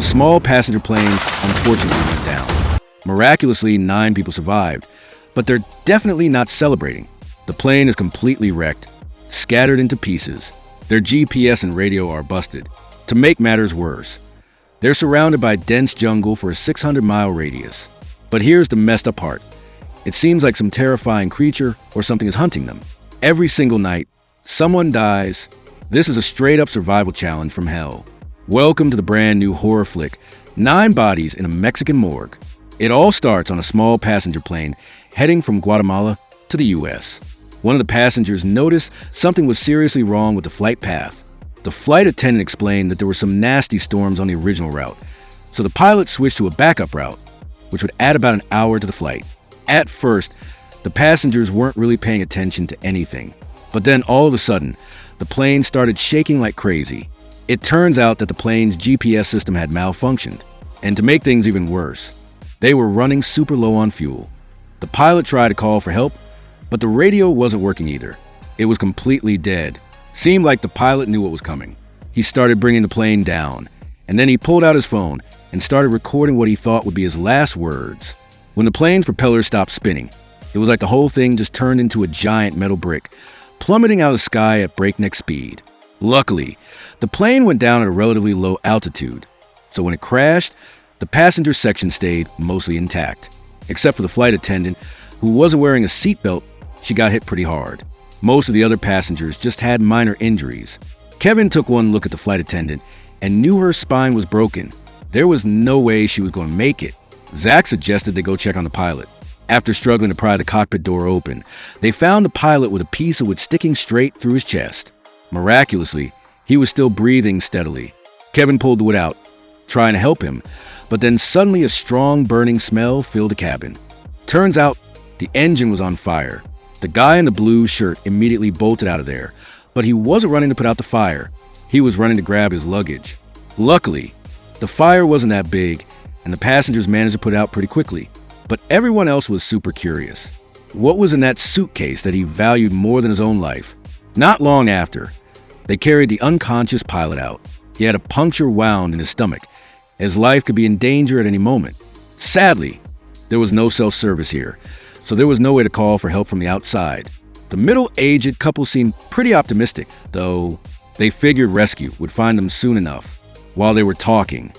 A small passenger plane unfortunately went down. Miraculously, 9 people survived, but they're definitely not celebrating. The plane is completely wrecked, scattered into pieces. Their GPS and radio are busted. To make matters worse, they're surrounded by dense jungle for a 600-mile radius. But here's the messed up part. It seems like some terrifying creature or something is hunting them. Every single night, someone dies. This is a straight-up survival challenge from hell. Welcome to the brand new horror flick, 9 Bodies in a Mexican Morgue. It all starts on a small passenger plane heading from Guatemala to the US. One of the passengers noticed something was seriously wrong with the flight path. The flight attendant explained that there were some nasty storms on the original route, so the pilot switched to a backup route, which would add about an hour to the flight. At first, the passengers weren't really paying attention to anything, but then all of a sudden, the plane started shaking like crazy. It turns out that the plane's GPS system had malfunctioned, and to make things even worse, they were running super low on fuel. The pilot tried to call for help, but the radio wasn't working either. It was completely dead. Seemed like the pilot knew what was coming. He started bringing the plane down, and then he pulled out his phone and started recording what he thought would be his last words. When the plane's propeller stopped spinning, it was like the whole thing just turned into a giant metal brick, plummeting out of the sky at breakneck speed. Luckily, the plane went down at a relatively low altitude, so when it crashed, the passenger section stayed mostly intact. Except for the flight attendant, who wasn't wearing a seatbelt. She got hit pretty hard. Most of the other passengers just had minor injuries. Kevin took one look at the flight attendant and knew her spine was broken. There was no way she was going to make it. Zach suggested they go check on the pilot. After struggling to pry the cockpit door open, they found the pilot with a piece of wood sticking straight through his chest. Miraculously, he was still breathing steadily. Kevin pulled the wood out, trying to help him, but then suddenly a strong burning smell filled the cabin. Turns out, the engine was on fire. The guy in the blue shirt immediately bolted out of there, but he wasn't running to put out the fire. He was running to grab his luggage. Luckily, the fire wasn't that big, and the passengers managed to put it out pretty quickly. But everyone else was super curious. What was in that suitcase that he valued more than his own life? Not long after, they carried the unconscious pilot out. He had a puncture wound in his stomach. His life could be in danger at any moment. Sadly, there was no self-service here, so there was no way to call for help from the outside. The middle-aged couple seemed pretty optimistic, though they figured rescue would find them soon enough. While they were talking,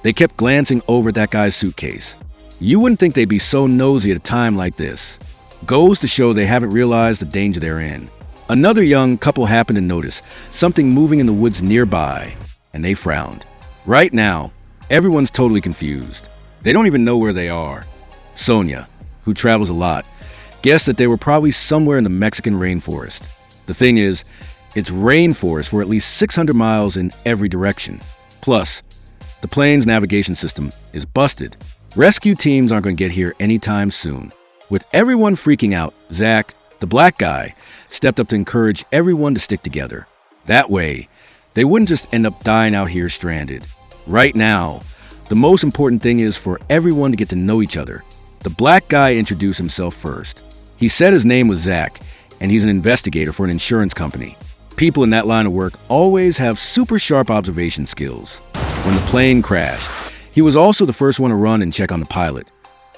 they kept glancing over at that guy's suitcase. You wouldn't think they'd be so nosy at a time like this. Goes to show they haven't realized the danger they're in. Another young couple happened to notice something moving in the woods nearby, and they frowned. Right now, everyone's totally confused. They don't even know where they are. Sonia, who travels a lot, guessed that they were probably somewhere in the Mexican rainforest. The thing is, it's rainforest for at least 600 miles in every direction. Plus, the plane's navigation system is busted. Rescue teams aren't going to get here anytime soon. With everyone freaking out, Zach, the black guy, stepped up to encourage everyone to stick together. That way, they wouldn't just end up dying out here stranded. Right now, the most important thing is for everyone to get to know each other. The black guy introduced himself first. He said his name was Zach, and he's an investigator for an insurance company. People in that line of work always have super sharp observation skills. When the plane crashed, he was also the first one to run and check on the pilot,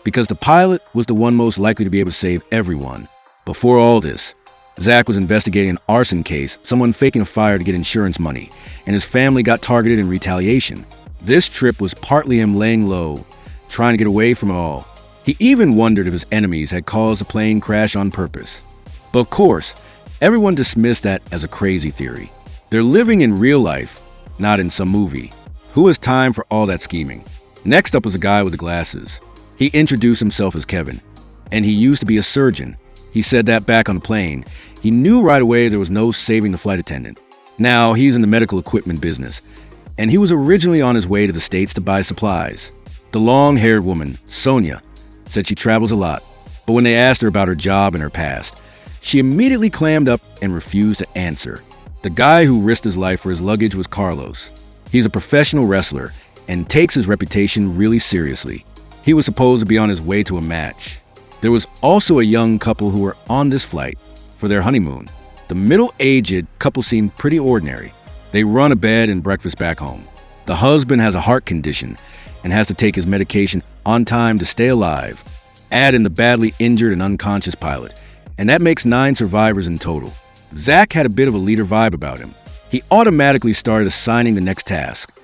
because the pilot was the one most likely to be able to save everyone. Before all this, Zach was investigating an arson case, someone faking a fire to get insurance money, and his family got targeted in retaliation. This trip was partly him laying low, trying to get away from it all. He even wondered if his enemies had caused the plane crash on purpose. But of course, everyone dismissed that as a crazy theory. They're living in real life, not in some movie. Who has time for all that scheming? Next up was a guy with the glasses. He introduced himself as Kevin, and he used to be a surgeon. He said that back on the plane. He knew right away there was no saving the flight attendant. Now, he's in the medical equipment business, and he was originally on his way to the States to buy supplies. The long-haired woman, Sonia, said she travels a lot, but when they asked her about her job and her past, she immediately clammed up and refused to answer. The guy who risked his life for his luggage was Carlos. He's a professional wrestler and takes his reputation really seriously. He was supposed to be on his way to a match. There was also a young couple who were on this flight for their honeymoon. The middle-aged couple seemed pretty ordinary. They run a bed and breakfast back home. The husband has a heart condition and has to take his medication on time to stay alive. Add in the badly injured and unconscious pilot, and that makes 9 survivors in total. Zach had a bit of a leader vibe about him. He automatically started assigning the next task.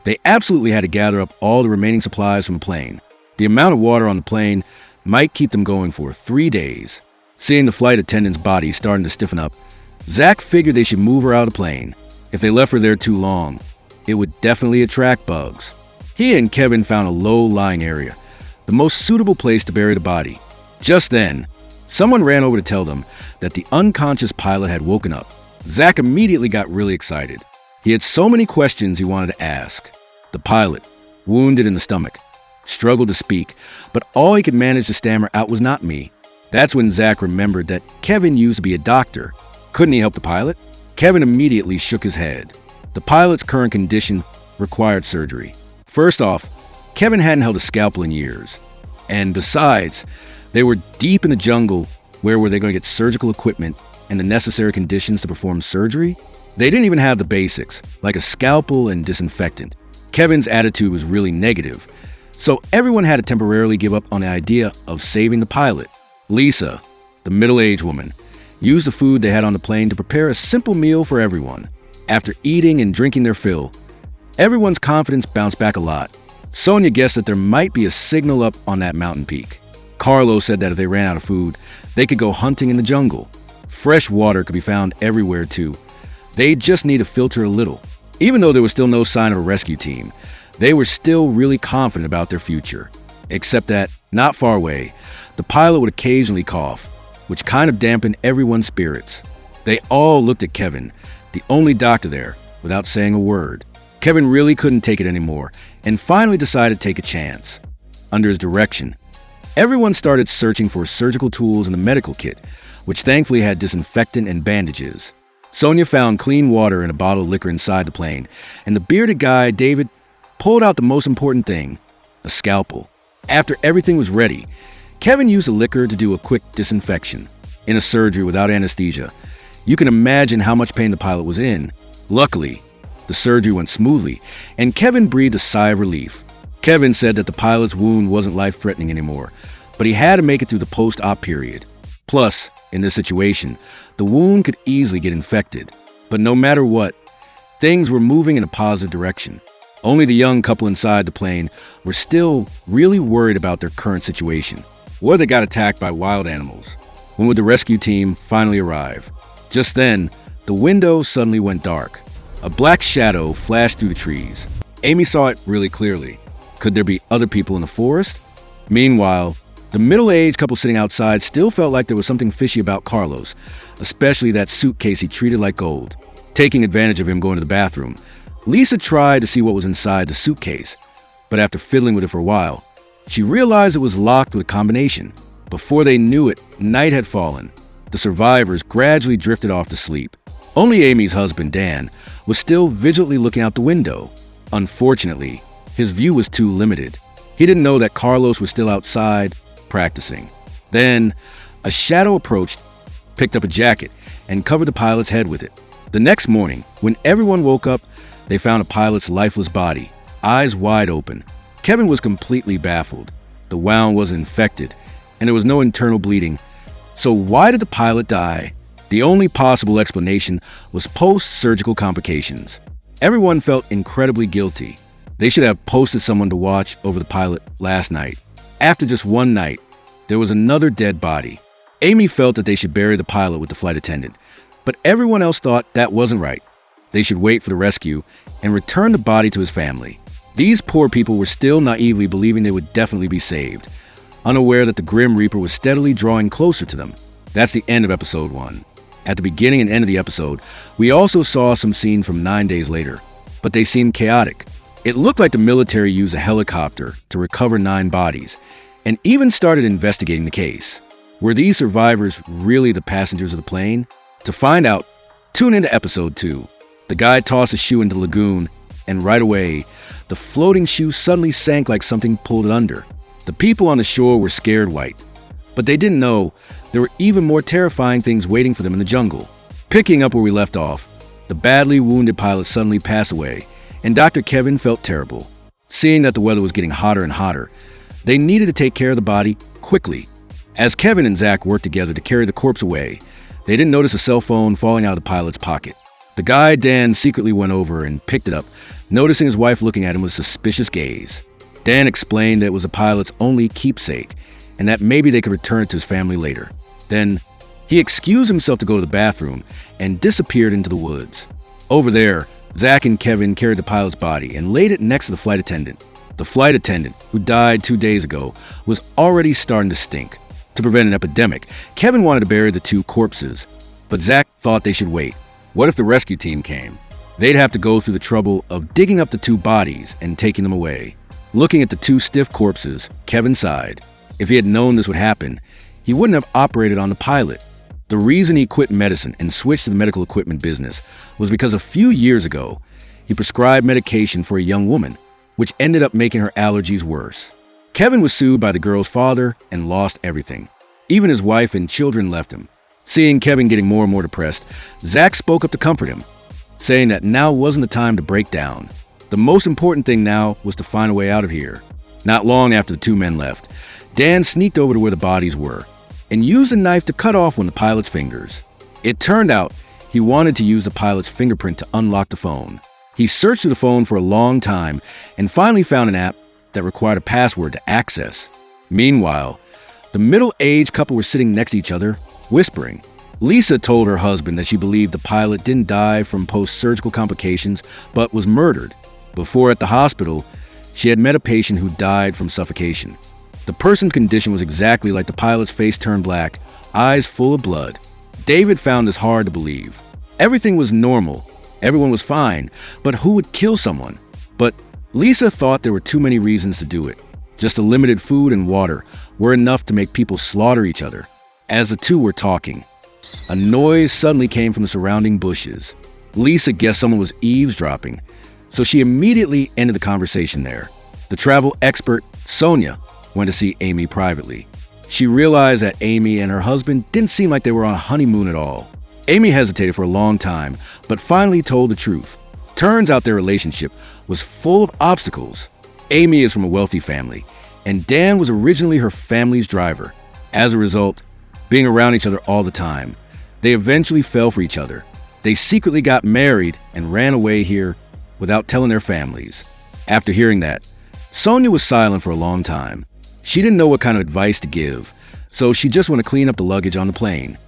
They absolutely had to gather up all the remaining supplies from the plane. The amount of water on the plane might keep them going for 3 days. Seeing the flight attendant's body starting to stiffen up, Zach figured they should move her out of the plane. If they left her there too long, it would definitely attract bugs. He and Kevin found a low-lying area, the most suitable place to bury the body. Just then, someone ran over to tell them that the unconscious pilot had woken up. Zach immediately got really excited. He had so many questions he wanted to ask. The pilot, wounded in the stomach, struggled to speak, but all he could manage to stammer out was "not me." That's when Zach remembered that Kevin used to be a doctor. Couldn't he help the pilot? Kevin immediately shook his head. The pilot's current condition required surgery. First off, Kevin hadn't held a scalpel in years. And besides, they were deep in the jungle. Where were they going to get surgical equipment and the necessary conditions to perform surgery? They didn't even have the basics, like a scalpel and disinfectant. Kevin's attitude was really negative, so everyone had to temporarily give up on the idea of saving the pilot. Lisa, the middle-aged woman, used the food they had on the plane to prepare a simple meal for everyone. After eating and drinking their fill, everyone's confidence bounced back a lot. Sonia guessed that there might be a signal up on that mountain peak. Carlos said that if they ran out of food, they could go hunting in the jungle. Fresh water could be found everywhere too. They just need to filter a little. Even though there was still no sign of a rescue team, they were still really confident about their future. Except that, not far away, the pilot would occasionally cough, which kind of dampened everyone's spirits. They all looked at Kevin, the only doctor there, without saying a word. Kevin really couldn't take it anymore, and finally decided to take a chance. Under his direction, everyone started searching for surgical tools and a medical kit, which thankfully had disinfectant and bandages. Sonia found clean water and a bottle of liquor inside the plane, and the bearded guy, David, pulled out the most important thing, a scalpel. After everything was ready, Kevin used the liquor to do a quick disinfection. In a surgery without anesthesia, you can imagine how much pain the pilot was in. Luckily, the surgery went smoothly, and Kevin breathed a sigh of relief. Kevin said that the pilot's wound wasn't life-threatening anymore, but he had to make it through the post-op period. Plus, in this situation, the wound could easily get infected. But no matter what, things were moving in a positive direction. Only the young couple inside the plane were still really worried about their current situation. What if they got attacked by wild animals? When would the rescue team finally arrive? Just then, the window suddenly went dark. A black shadow flashed through the trees. Amy saw it really clearly. Could there be other people in the forest? Meanwhile, the middle-aged couple sitting outside still felt like there was something fishy about Carlos, especially that suitcase he treated like gold. Taking advantage of him going to the bathroom, Lisa tried to see what was inside the suitcase, but after fiddling with it for a while, she realized it was locked with a combination. Before they knew it, night had fallen. The survivors gradually drifted off to sleep. Only Amy's husband, Dan, was still vigilantly looking out the window. Unfortunately, his view was too limited. He didn't know that Carlos was still outside, practicing. Then, a shadow approached, picked up a jacket, and covered the pilot's head with it. The next morning, when everyone woke up, they found a pilot's lifeless body, eyes wide open. Kevin was completely baffled. The wound was infected, and there was no internal bleeding. So why did the pilot die? The only possible explanation was post-surgical complications. Everyone felt incredibly guilty. They should have posted someone to watch over the pilot last night. After just one night, there was another dead body. Amy felt that they should bury the pilot with the flight attendant, but everyone else thought that wasn't right. They should wait for the rescue and return the body to his family. These poor people were still naively believing they would definitely be saved, unaware that the Grim Reaper was steadily drawing closer to them. That's the end of episode 1. At the beginning and end of the episode, we also saw some scenes from 9 days later, but they seemed chaotic. It looked like the military used a helicopter to recover 9 bodies, and even started investigating the case. Were these survivors really the passengers of the plane? To find out, tune into episode 2. The guy tossed a shoe into the lagoon, and right away, the floating shoe suddenly sank like something pulled it under. The people on the shore were scared white, but they didn't know there were even more terrifying things waiting for them in the jungle. Picking up where we left off, the badly wounded pilot suddenly passed away, and Dr. Kevin felt terrible. Seeing that the weather was getting hotter and hotter, they needed to take care of the body quickly. As Kevin and Zach worked together to carry the corpse away, they didn't notice a cell phone falling out of the pilot's pocket. The guy, Dan, secretly went over and picked it up, noticing his wife looking at him with a suspicious gaze. Dan explained that it was the pilot's only keepsake, and that maybe they could return it to his family later. Then, he excused himself to go to the bathroom and disappeared into the woods. Over there, Zach and Kevin carried the pilot's body and laid it next to the flight attendant. The flight attendant, who died 2 days ago, was already starting to stink. To prevent an epidemic, Kevin wanted to bury the two corpses, but Zach thought they should wait. What if the rescue team came? They'd have to go through the trouble of digging up the two bodies and taking them away. Looking at the two stiff corpses, Kevin sighed. If he had known this would happen, he wouldn't have operated on the pilot. The reason he quit medicine and switched to the medical equipment business was because a few years ago, he prescribed medication for a young woman, which ended up making her allergies worse. Kevin was sued by the girl's father and lost everything. Even his wife and children left him. Seeing Kevin getting more and more depressed, Zach spoke up to comfort him, saying that now wasn't the time to break down. The most important thing now was to find a way out of here. Not long after the two men left, Dan sneaked over to where the bodies were and used a knife to cut off one of the pilot's fingers. It turned out he wanted to use the pilot's fingerprint to unlock the phone. He searched through the phone for a long time and finally found an app that required a password to access. Meanwhile, the middle-aged couple were sitting next to each other, whispering. Lisa told her husband that she believed the pilot didn't die from post-surgical complications, but was murdered. Before at the hospital, she had met a patient who died from suffocation. The person's condition was exactly like the pilot's face turned black, eyes full of blood. David found this hard to believe. Everything was normal. Everyone was fine. But who would kill someone? But Lisa thought there were too many reasons to do it. Just the limited food and water were enough to make people slaughter each other. As the two were talking, a noise suddenly came from the surrounding bushes. Lisa guessed someone was eavesdropping, so she immediately ended the conversation there. The travel expert, Sonia, went to see Amy privately. She realized that Amy and her husband didn't seem like they were on a honeymoon at all. Amy hesitated for a long time, but finally told the truth. Turns out their relationship was full of obstacles. Amy is from a wealthy family, and Dan was originally her family's driver. As a result, being around each other all the time, they eventually fell for each other. They secretly got married and ran away here without telling their families. After hearing that, Sonia was silent for a long time. She didn't know what kind of advice to give, so she just wanted to clean up the luggage on the plane.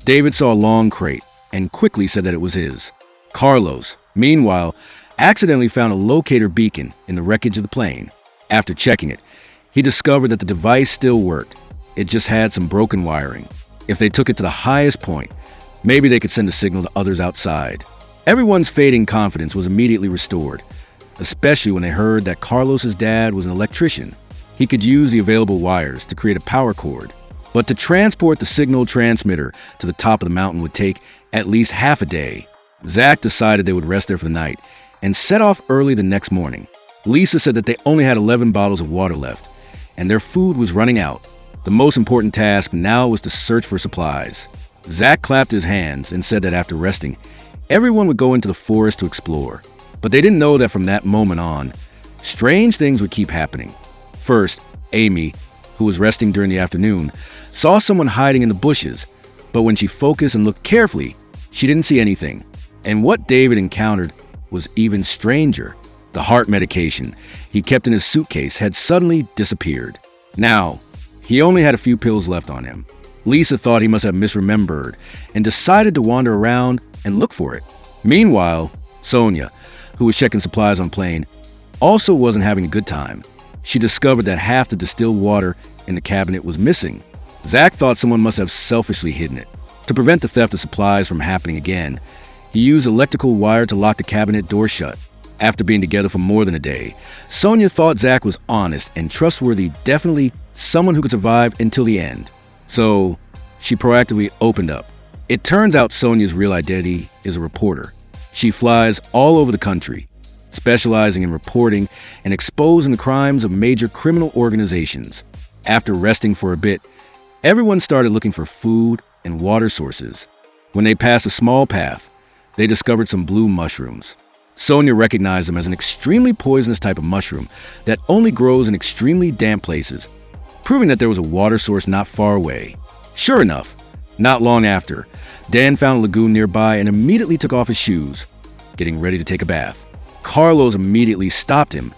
David saw a long crate and quickly said that it was his. Carlos, meanwhile, accidentally found a locator beacon in the wreckage of the plane. After checking it, he discovered that the device still worked. It just had some broken wiring. If they took it to the highest point, maybe they could send a signal to others outside. Everyone's fading confidence was immediately restored, especially when they heard that Carlos's dad was an electrician. He could use the available wires to create a power cord, but to transport the signal transmitter to the top of the mountain would take at least half a day. Zach decided they would rest there for the night and set off early the next morning. Lisa said that they only had 11 bottles of water left, and their food was running out. The most important task now was to search for supplies. Zach clapped his hands and said that after resting, everyone would go into the forest to explore. But they didn't know that from that moment on, strange things would keep happening. First, Amy, who was resting during the afternoon, saw someone hiding in the bushes, but when she focused and looked carefully, she didn't see anything. And what David encountered was even stranger. The heart medication he kept in his suitcase had suddenly disappeared. Now, he only had a few pills left on him. Lisa thought he must have misremembered and decided to wander around and look for it. Meanwhile, Sonia, who was checking supplies on plane, also wasn't having a good time. She discovered that half the distilled water in the cabinet was missing. Zach thought someone must have selfishly hidden it. To prevent the theft of supplies from happening again, he used electrical wire to lock the cabinet door shut. After being together for more than a day, Sonia thought Zach was honest and trustworthy, definitely someone who could survive until the end. So, she proactively opened up. It turns out Sonia's real identity is a reporter. She flies all over the country, specializing in reporting and exposing the crimes of major criminal organizations. After resting for a bit, everyone started looking for food and water sources. When they passed a small path, they discovered some blue mushrooms. Sonia recognized them as an extremely poisonous type of mushroom that only grows in extremely damp places, proving that there was a water source not far away. Sure enough, not long after, Dan found a lagoon nearby and immediately took off his shoes, getting ready to take a bath. Carlos immediately stopped him,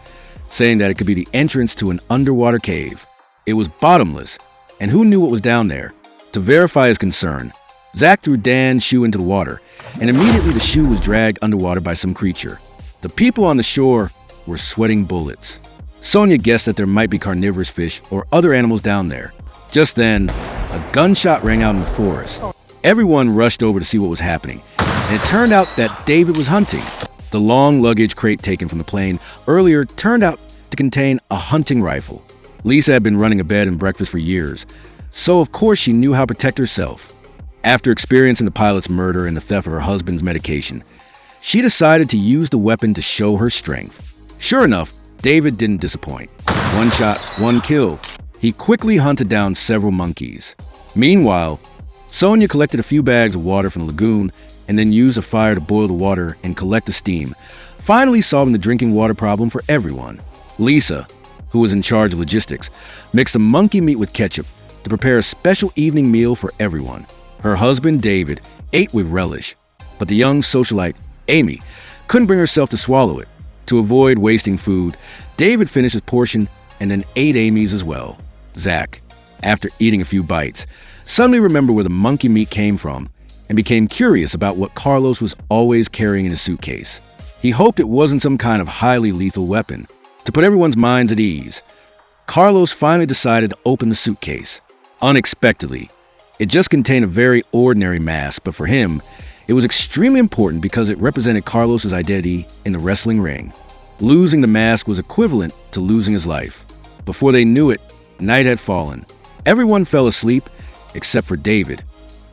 saying that it could be the entrance to an underwater cave. It was bottomless, and who knew what was down there? To verify his concern, Zach threw Dan's shoe into the water, and immediately the shoe was dragged underwater by some creature. The people on the shore were sweating bullets. Sonia guessed that there might be carnivorous fish or other animals down there. Just then, a gunshot rang out in the forest. Everyone rushed over to see what was happening, and it turned out that David was hunting. The long luggage crate taken from the plane earlier turned out to contain a hunting rifle. Lisa had been running a bed and breakfast for years, so of course she knew how to protect herself. After experiencing the pilot's murder and the theft of her husband's medication, she decided to use the weapon to show her strength. Sure enough, David didn't disappoint. One shot, one kill. He quickly hunted down several monkeys. Meanwhile, Sonia collected a few bags of water from the lagoon and then used a fire to boil the water and collect the steam, finally solving the drinking water problem for everyone. Lisa, who was in charge of logistics, mixed the monkey meat with ketchup to prepare a special evening meal for everyone. Her husband, David, ate with relish, but the young socialite, Amy, couldn't bring herself to swallow it. To avoid wasting food, David finished his portion and then ate Amy's as well. Zach, after eating a few bites, suddenly remembered where the monkey meat came from and became curious about what Carlos was always carrying in his suitcase. He hoped it wasn't some kind of highly lethal weapon. To put everyone's minds at ease, Carlos finally decided to open the suitcase. Unexpectedly, it just contained a very ordinary mask, but for him, it was extremely important because it represented Carlos's identity in the wrestling ring. Losing the mask was equivalent to losing his life. Before they knew it, night had fallen. Everyone fell asleep except for David,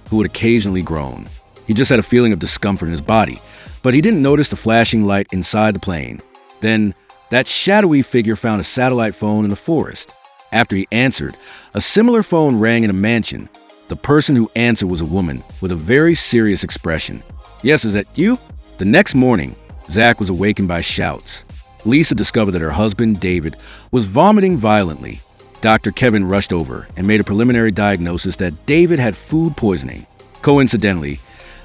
who would occasionally groan. He just had a feeling of discomfort in his body, but he didn't notice the flashing light inside the plane. Then, that shadowy figure found a satellite phone in the forest. After he answered, a similar phone rang in a mansion. The person who answered was a woman with a very serious expression. "Yes, is that you?" The next morning, Zach was awakened by shouts. Lisa discovered that her husband, David, was vomiting violently. Dr. Kevin rushed over and made a preliminary diagnosis that David had food poisoning. Coincidentally,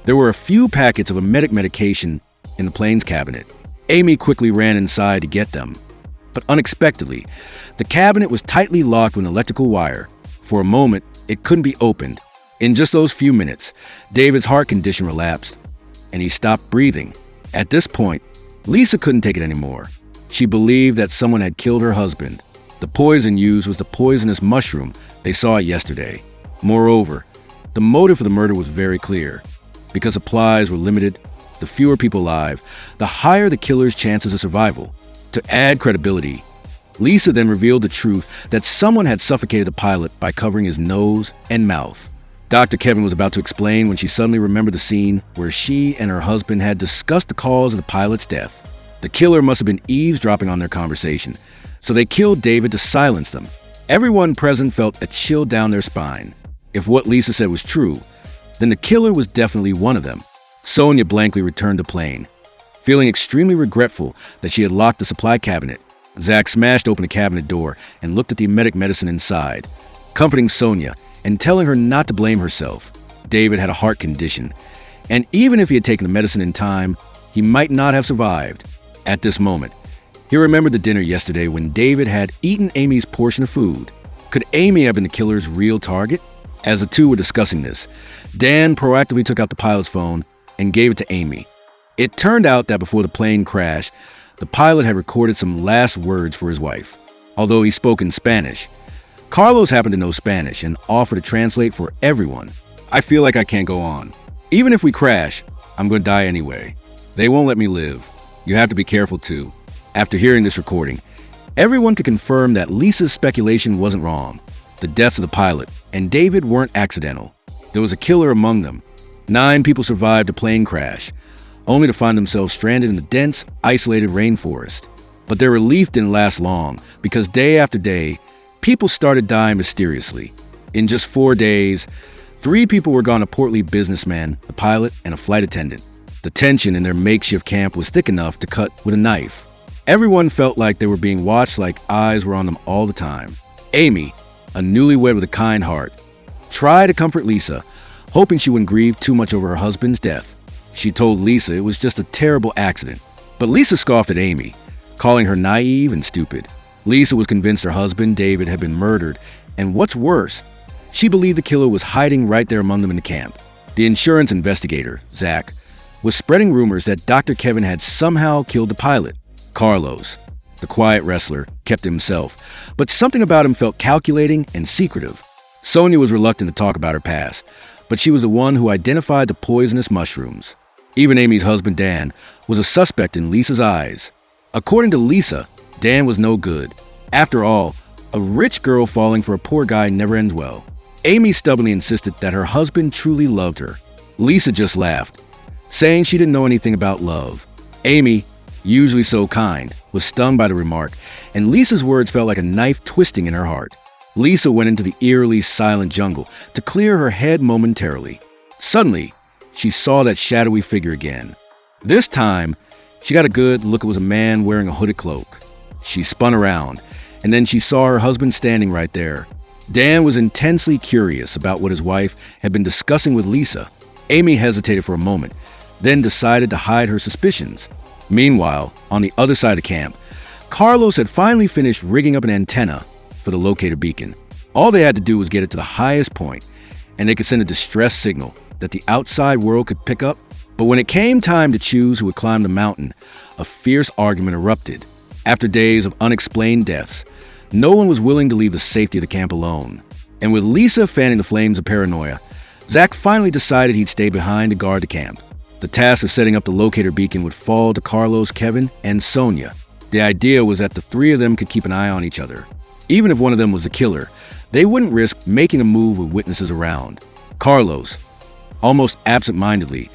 there were a few packets of emetic medication in the plane's cabinet. Amy quickly ran inside to get them. But unexpectedly, the cabinet was tightly locked with an electrical wire. For a moment, it couldn't be opened. In just those few minutes, David's heart condition relapsed, and he stopped breathing. At this point, Lisa couldn't take it anymore. She believed that someone had killed her husband. The poison used was the poisonous mushroom they saw yesterday. Moreover, the motive for the murder was very clear. Because supplies were limited, the fewer people alive, the higher the killer's chances of survival. To add credibility, Lisa then revealed the truth that someone had suffocated the pilot by covering his nose and mouth. Dr. Kevin was about to explain when she suddenly remembered the scene where she and her husband had discussed the cause of the pilot's death. The killer must have been eavesdropping on their conversation, so they killed David to silence them. Everyone present felt a chill down their spine. If what Lisa said was true, then the killer was definitely one of them. Sonia blankly returned to plane. Feeling extremely regretful that she had locked the supply cabinet, Zach smashed open the cabinet door and looked at the emetic medicine inside, comforting Sonia and telling her not to blame herself. David had a heart condition, and even if he had taken the medicine in time, he might not have survived. At this moment, he remembered the dinner yesterday when David had eaten Amy's portion of food. Could Amy have been the killer's real target? As the two were discussing this, Dan proactively took out the pilot's phone and gave it to Amy. It turned out that before the plane crashed, the pilot had recorded some last words for his wife. Although he spoke in Spanish, Carlos happened to know Spanish and offered to translate for everyone. "I feel like I can't go on. Even if we crash, I'm going to die anyway. They won't let me live. You have to be careful too." After hearing this recording, everyone could confirm that Lisa's speculation wasn't wrong. The deaths of the pilot and David weren't accidental. There was a killer among them. 9 people survived a plane crash, only to find themselves stranded in the dense, isolated rainforest. But their relief didn't last long, because day after day, people started dying mysteriously. In just 4 days, 3 people were gone: a portly businessman, a pilot, and a flight attendant. The tension in their makeshift camp was thick enough to cut with a knife. Everyone felt like they were being watched, like eyes were on them all the time. Amy, a newlywed with a kind heart, tried to comfort Lisa, hoping she wouldn't grieve too much over her husband's death. She told Lisa it was just a terrible accident. But Lisa scoffed at Amy, calling her naive and stupid. Lisa was convinced her husband, David, had been murdered, and what's worse, she believed the killer was hiding right there among them in the camp. The insurance investigator, Zach, was spreading rumors that Dr. Kevin had somehow killed the pilot. Carlos, the quiet wrestler, kept to himself, but something about him felt calculating and secretive. Sonia was reluctant to talk about her past, but she was the one who identified the poisonous mushrooms. Even Amy's husband, Dan, was a suspect in Lisa's eyes. According to Lisa, Dan was no good. After all, a rich girl falling for a poor guy never ends well. Amy stubbornly insisted that her husband truly loved her. Lisa just laughed, saying she didn't know anything about love. Amy, usually so kind, was stunned by the remark, and Lisa's words felt like a knife twisting in her heart. Lisa went into the eerily silent jungle to clear her head momentarily. Suddenly, she saw that shadowy figure again. This time, she got a good look. It was a man wearing a hooded cloak. She spun around, and then she saw her husband standing right there. Dan was intensely curious about what his wife had been discussing with Lisa. Amy hesitated for a moment, then decided to hide her suspicions. Meanwhile, on the other side of camp, Carlos had finally finished rigging up an antenna for the locator beacon. All they had to do was get it to the highest point, and they could send a distress signal that the outside world could pick up. But when it came time to choose who would climb the mountain, a fierce argument erupted. After days of unexplained deaths, no one was willing to leave the safety of the camp alone. And with Lisa fanning the flames of paranoia, Zach finally decided he'd stay behind to guard the camp. The task of setting up the locator beacon would fall to Carlos, Kevin, and Sonia. The idea was that the three of them could keep an eye on each other. Even if one of them was the killer, they wouldn't risk making a move with witnesses around. Carlos, almost absent-mindedly,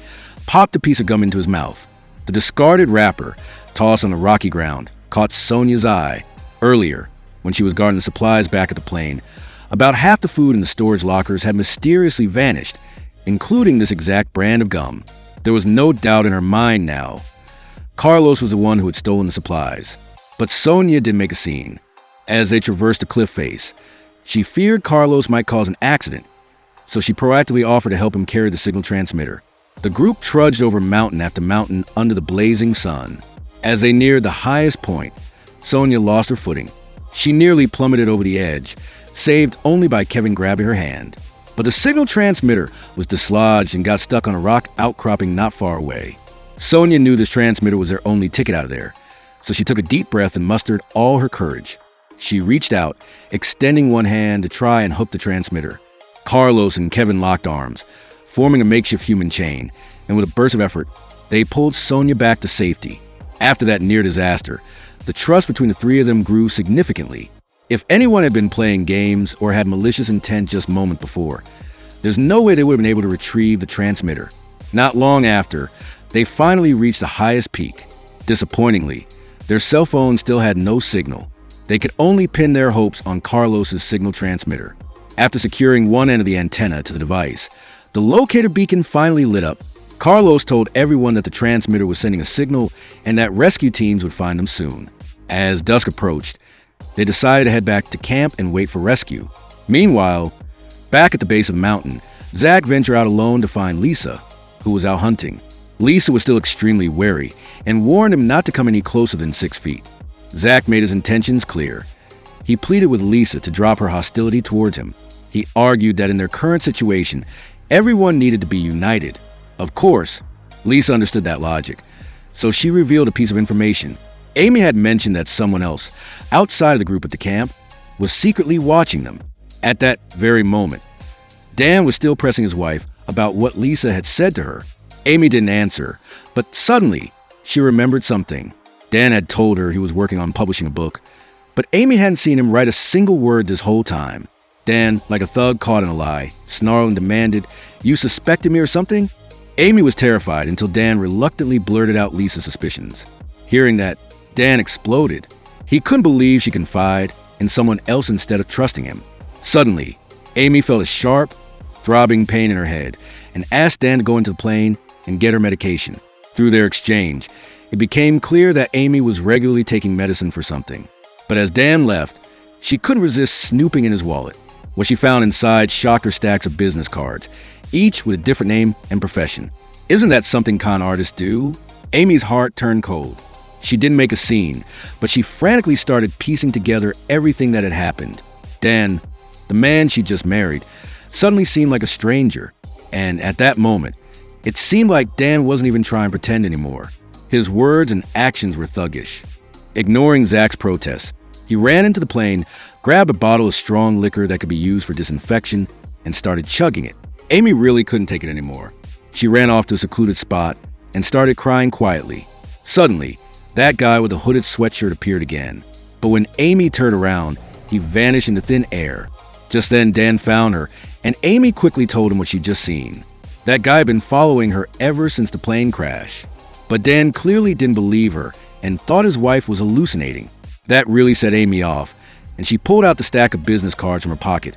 popped a piece of gum into his mouth. The discarded wrapper, tossed on the rocky ground, caught Sonia's eye. Earlier, when she was guarding the supplies back at the plane, about half the food in the storage lockers had mysteriously vanished, including this exact brand of gum. There was no doubt in her mind now. Carlos was the one who had stolen the supplies. But Sonia didn't make a scene. As they traversed the cliff face, she feared Carlos might cause an accident, so she proactively offered to help him carry the signal transmitter. The group trudged over mountain after mountain under the blazing sun. As they neared the highest point, Sonia lost her footing. She nearly plummeted over the edge, saved only by Kevin grabbing her hand. But the signal transmitter was dislodged and got stuck on a rock outcropping not far away. Sonia knew this transmitter was their only ticket out of there, so she took a deep breath and mustered all her courage. She reached out, extending one hand to try and hook the transmitter. Carlos and Kevin locked arms, forming a makeshift human chain, and with a burst of effort, they pulled Sonia back to safety. After that near disaster, the trust between the three of them grew significantly. If anyone had been playing games or had malicious intent just moments before, there's no way they would have been able to retrieve the transmitter. Not long after, they finally reached the highest peak. Disappointingly, their cell phones still had no signal. They could only pin their hopes on Carlos's signal transmitter. After securing one end of the antenna to the device, the locator beacon finally lit up. Carlos told everyone that the transmitter was sending a signal and that rescue teams would find them soon. As dusk approached, they decided to head back to camp and wait for rescue. Meanwhile, back at the base of the mountain, Zach ventured out alone to find Lisa, who was out hunting. Lisa was still extremely wary and warned him not to come any closer than 6 feet. Zach made his intentions clear. He pleaded with Lisa to drop her hostility towards him. He argued that in their current situation, everyone needed to be united. Of course, Lisa understood that logic, so she revealed a piece of information. Amy had mentioned that someone else, outside of the group at the camp, was secretly watching them. At that very moment, Dan was still pressing his wife about what Lisa had said to her. Amy didn't answer, but suddenly, she remembered something. Dan had told her he was working on publishing a book, but Amy hadn't seen him write a single word this whole time. Dan, like a thug caught in a lie, snarled and demanded, "You suspected me or something?" Amy was terrified until Dan reluctantly blurted out Lisa's suspicions. Hearing that, Dan exploded. He couldn't believe she confided in someone else instead of trusting him. Suddenly, Amy felt a sharp, throbbing pain in her head and asked Dan to go into the plane and get her medication. Through their exchange, it became clear that Amy was regularly taking medicine for something. But as Dan left, she couldn't resist snooping in his wallet. What she found inside shocked her stacks of business cards, each with a different name and profession. Isn't that something con artists do? Amy's heart turned cold. She didn't make a scene, but she frantically started piecing together everything that had happened. Dan, the man she just married, suddenly seemed like a stranger, and at that moment, it seemed like Dan wasn't even trying to pretend anymore. His words and actions were thuggish. Ignoring Zach's protests, he ran into the plane, grabbed a bottle of strong liquor that could be used for disinfection, and started chugging it. Amy really couldn't take it anymore. She ran off to a secluded spot and started crying quietly. Suddenly, that guy with a hooded sweatshirt appeared again. But when Amy turned around, he vanished into thin air. Just then, Dan found her, and Amy quickly told him what she'd just seen. That guy had been following her ever since the plane crash. But Dan clearly didn't believe her and thought his wife was hallucinating. That really set Amy off, and she pulled out the stack of business cards from her pocket,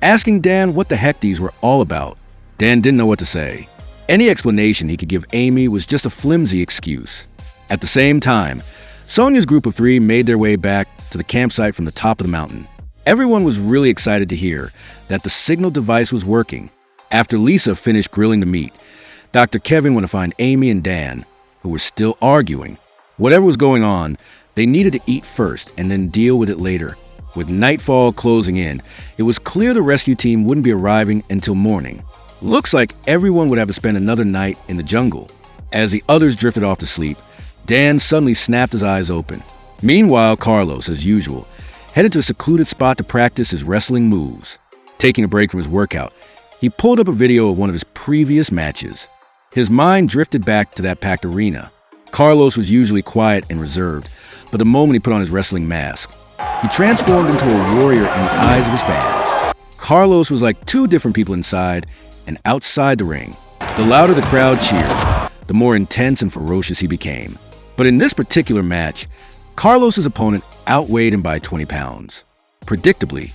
asking Dan what the heck these were all about. Dan didn't know what to say. Any explanation he could give Amy was just a flimsy excuse. At the same time, Sonia's group of 3 made their way back to the campsite from the top of the mountain. Everyone was really excited to hear that the signal device was working. After Lisa finished grilling the meat, Dr. Kevin went to find Amy and Dan, who were still arguing. Whatever was going on, they needed to eat first and then deal with it later. With nightfall closing in, it was clear the rescue team wouldn't be arriving until morning. Looks like everyone would have to spend another night in the jungle. As the others drifted off to sleep, Dan suddenly snapped his eyes open. Meanwhile, Carlos, as usual, headed to a secluded spot to practice his wrestling moves. Taking a break from his workout, he pulled up a video of one of his previous matches. His mind drifted back to that packed arena. Carlos was usually quiet and reserved, but the moment he put on his wrestling mask, he transformed into a warrior in the eyes of his fans. Carlos was like 2 different people inside and outside the ring. The louder the crowd cheered, the more intense and ferocious he became. But in this particular match, Carlos's opponent outweighed him by 20 pounds. Predictably,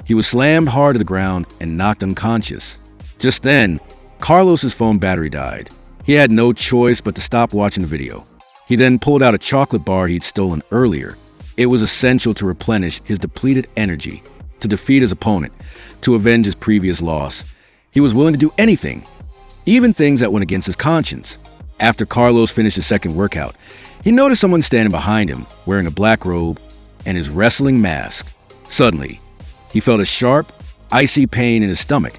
he was slammed hard to the ground and knocked unconscious. Just then, Carlos's phone battery died. He had no choice but to stop watching the video. He then pulled out a chocolate bar he'd stolen earlier. It was essential to replenish his depleted energy, to defeat his opponent, to avenge his previous loss. He was willing to do anything, even things that went against his conscience. After Carlos finished his second workout, he noticed someone standing behind him, wearing a black robe and his wrestling mask. Suddenly, he felt a sharp, icy pain in his stomach,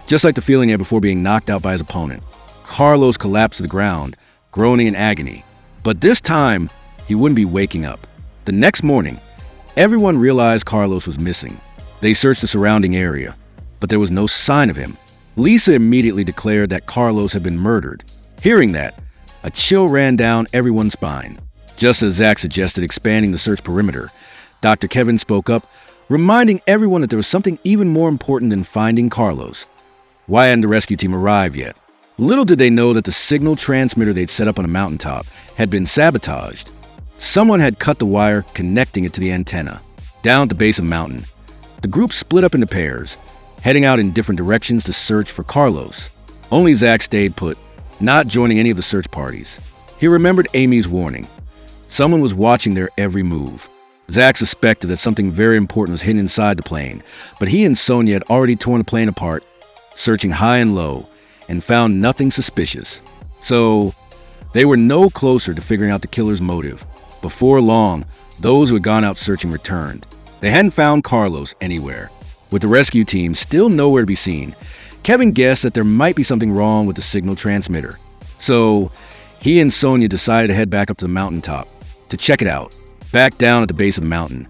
just like the feeling he had before being knocked out by his opponent. Carlos collapsed to the ground, groaning in agony. But this time, he wouldn't be waking up. The next morning, everyone realized Carlos was missing. They searched the surrounding area, but there was no sign of him. Lisa immediately declared that Carlos had been murdered. Hearing that, a chill ran down everyone's spine. Just as Zach suggested expanding the search perimeter, Dr. Kevin spoke up, reminding everyone that there was something even more important than finding Carlos. Why hadn't the rescue team arrived yet? Little did they know that the signal transmitter they'd set up on a mountaintop had been sabotaged. Someone had cut the wire connecting it to the antenna. Down at the base of the mountain, the group split up into pairs, heading out in different directions to search for Carlos. Only Zach stayed put, not joining any of the search parties. He remembered Amy's warning. Someone was watching their every move. Zach suspected that something very important was hidden inside the plane, but he and Sonia had already torn the plane apart, searching high and low, and found nothing suspicious. So, they were no closer to figuring out the killer's motive. Before long, those who had gone out searching returned. They hadn't found Carlos anywhere. With the rescue team still nowhere to be seen, Kevin guessed that there might be something wrong with the signal transmitter. So, he and Sonia decided to head back up to the mountaintop to check it out. Back down at the base of the mountain,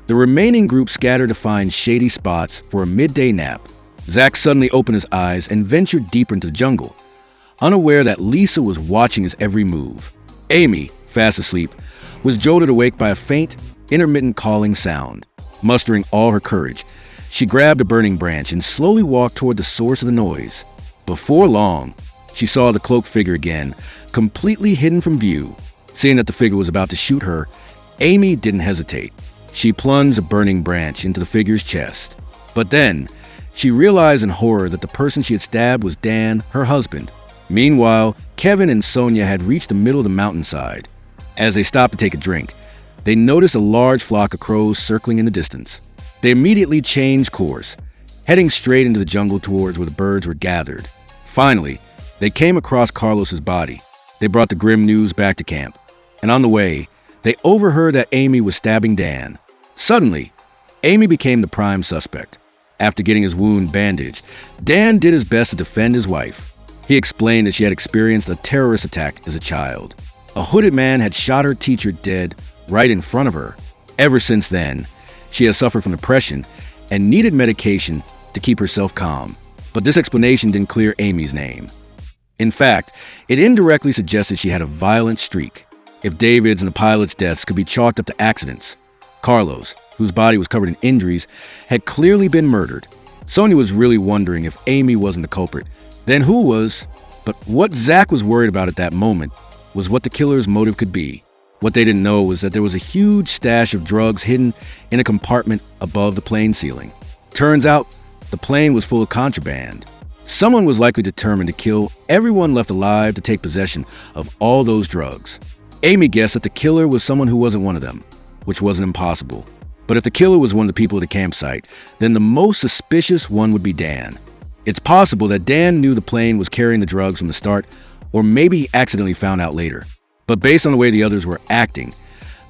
the remaining group scattered to find shady spots for a midday nap. Zach suddenly opened his eyes and ventured deeper into the jungle, unaware that Lisa was watching his every move. Amy, fast asleep, was jolted awake by a faint, intermittent calling sound. Mustering all her courage, she grabbed a burning branch and slowly walked toward the source of the noise. Before long, she saw the cloaked figure again, completely hidden from view. Seeing that the figure was about to shoot her, Amy didn't hesitate. She plunged a burning branch into the figure's chest. But then, she realized in horror that the person she had stabbed was Dan, her husband. Meanwhile, Kevin and Sonia had reached the middle of the mountainside. As they stopped to take a drink, they noticed a large flock of crows circling in the distance. They immediately changed course, heading straight into the jungle towards where the birds were gathered. Finally, they came across Carlos's body. They brought the grim news back to camp, and on the way, they overheard that Amy was stabbing Dan. Suddenly, Amy became the prime suspect. After getting his wound bandaged, Dan did his best to defend his wife. He explained that she had experienced a terrorist attack as a child. A hooded man had shot her teacher dead right in front of her. Ever since then, she has suffered from depression and needed medication to keep herself calm. But this explanation didn't clear Amy's name. In fact, it indirectly suggested she had a violent streak. If David's and the pilot's deaths could be chalked up to accidents, Carlos, whose body was covered in injuries, had clearly been murdered. Sonia was really wondering if Amy wasn't the culprit. Then who was? But what Zach was worried about at that moment was what the killer's motive could be. What they didn't know was that there was a huge stash of drugs hidden in a compartment above the plane ceiling. Turns out, the plane was full of contraband. Someone was likely determined to kill everyone left alive to take possession of all those drugs. Amy guessed that the killer was someone who wasn't one of them, which wasn't impossible. But if the killer was one of the people at the campsite, then the most suspicious one would be Dan. It's possible that Dan knew the plane was carrying the drugs from the start, or maybe he accidentally found out later. But based on the way the others were acting,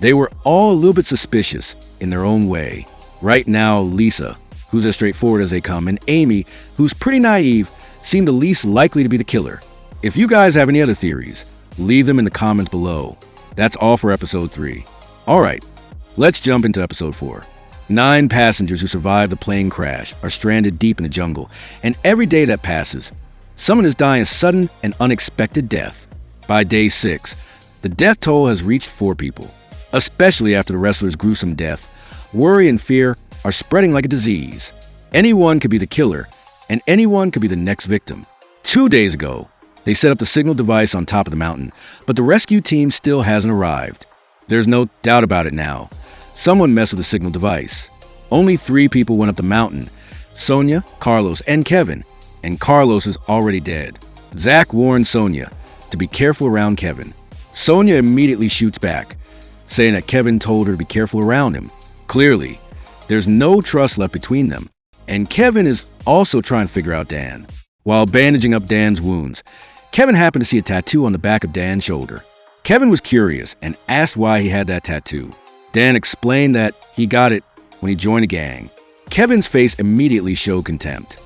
they were all a little bit suspicious in their own way. Right now, Lisa, who's as straightforward as they come, and Amy, who's pretty naive, seem the least likely to be the killer. If you guys have any other theories, leave them in the comments below. That's all for episode 3. Alright, let's jump into episode 4. 9 passengers who survived the plane crash are stranded deep in the jungle, and every day that passes, someone is dying a sudden and unexpected death. By day 6, the death toll has reached 4 people. Especially after the wrestler's gruesome death, worry and fear are spreading like a disease. Anyone could be the killer, and anyone could be the next victim. 2 days ago, they set up the signal device on top of the mountain, but the rescue team still hasn't arrived. There's no doubt about it now. Someone messed with the signal device. Only 3 people went up the mountain: Sonia, Carlos, and Kevin, and Carlos is already dead. Zach warned Sonia to be careful around Kevin. Sonia immediately shoots back, saying that Kevin told her to be careful around him. Clearly, there's no trust left between them, and Kevin is also trying to figure out Dan. While bandaging up Dan's wounds, Kevin happened to see a tattoo on the back of Dan's shoulder. Kevin was curious and asked why he had that tattoo. Dan explained that he got it when he joined a gang. Kevin's face immediately showed contempt.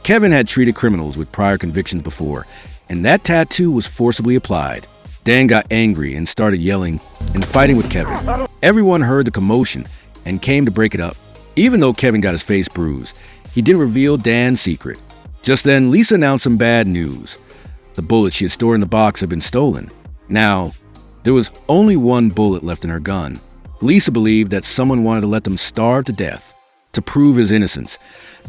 Kevin had treated criminals with prior convictions before, and that tattoo was forcibly applied. Dan got angry and started yelling and fighting with Kevin. Everyone heard the commotion and came to break it up. Even though Kevin got his face bruised, he didn't reveal Dan's secret. Just then, Lisa announced some bad news. The bullet she had stored in the box had been stolen. Now, there was only 1 bullet left in her gun. Lisa believed that someone wanted to let them starve to death. To prove his innocence,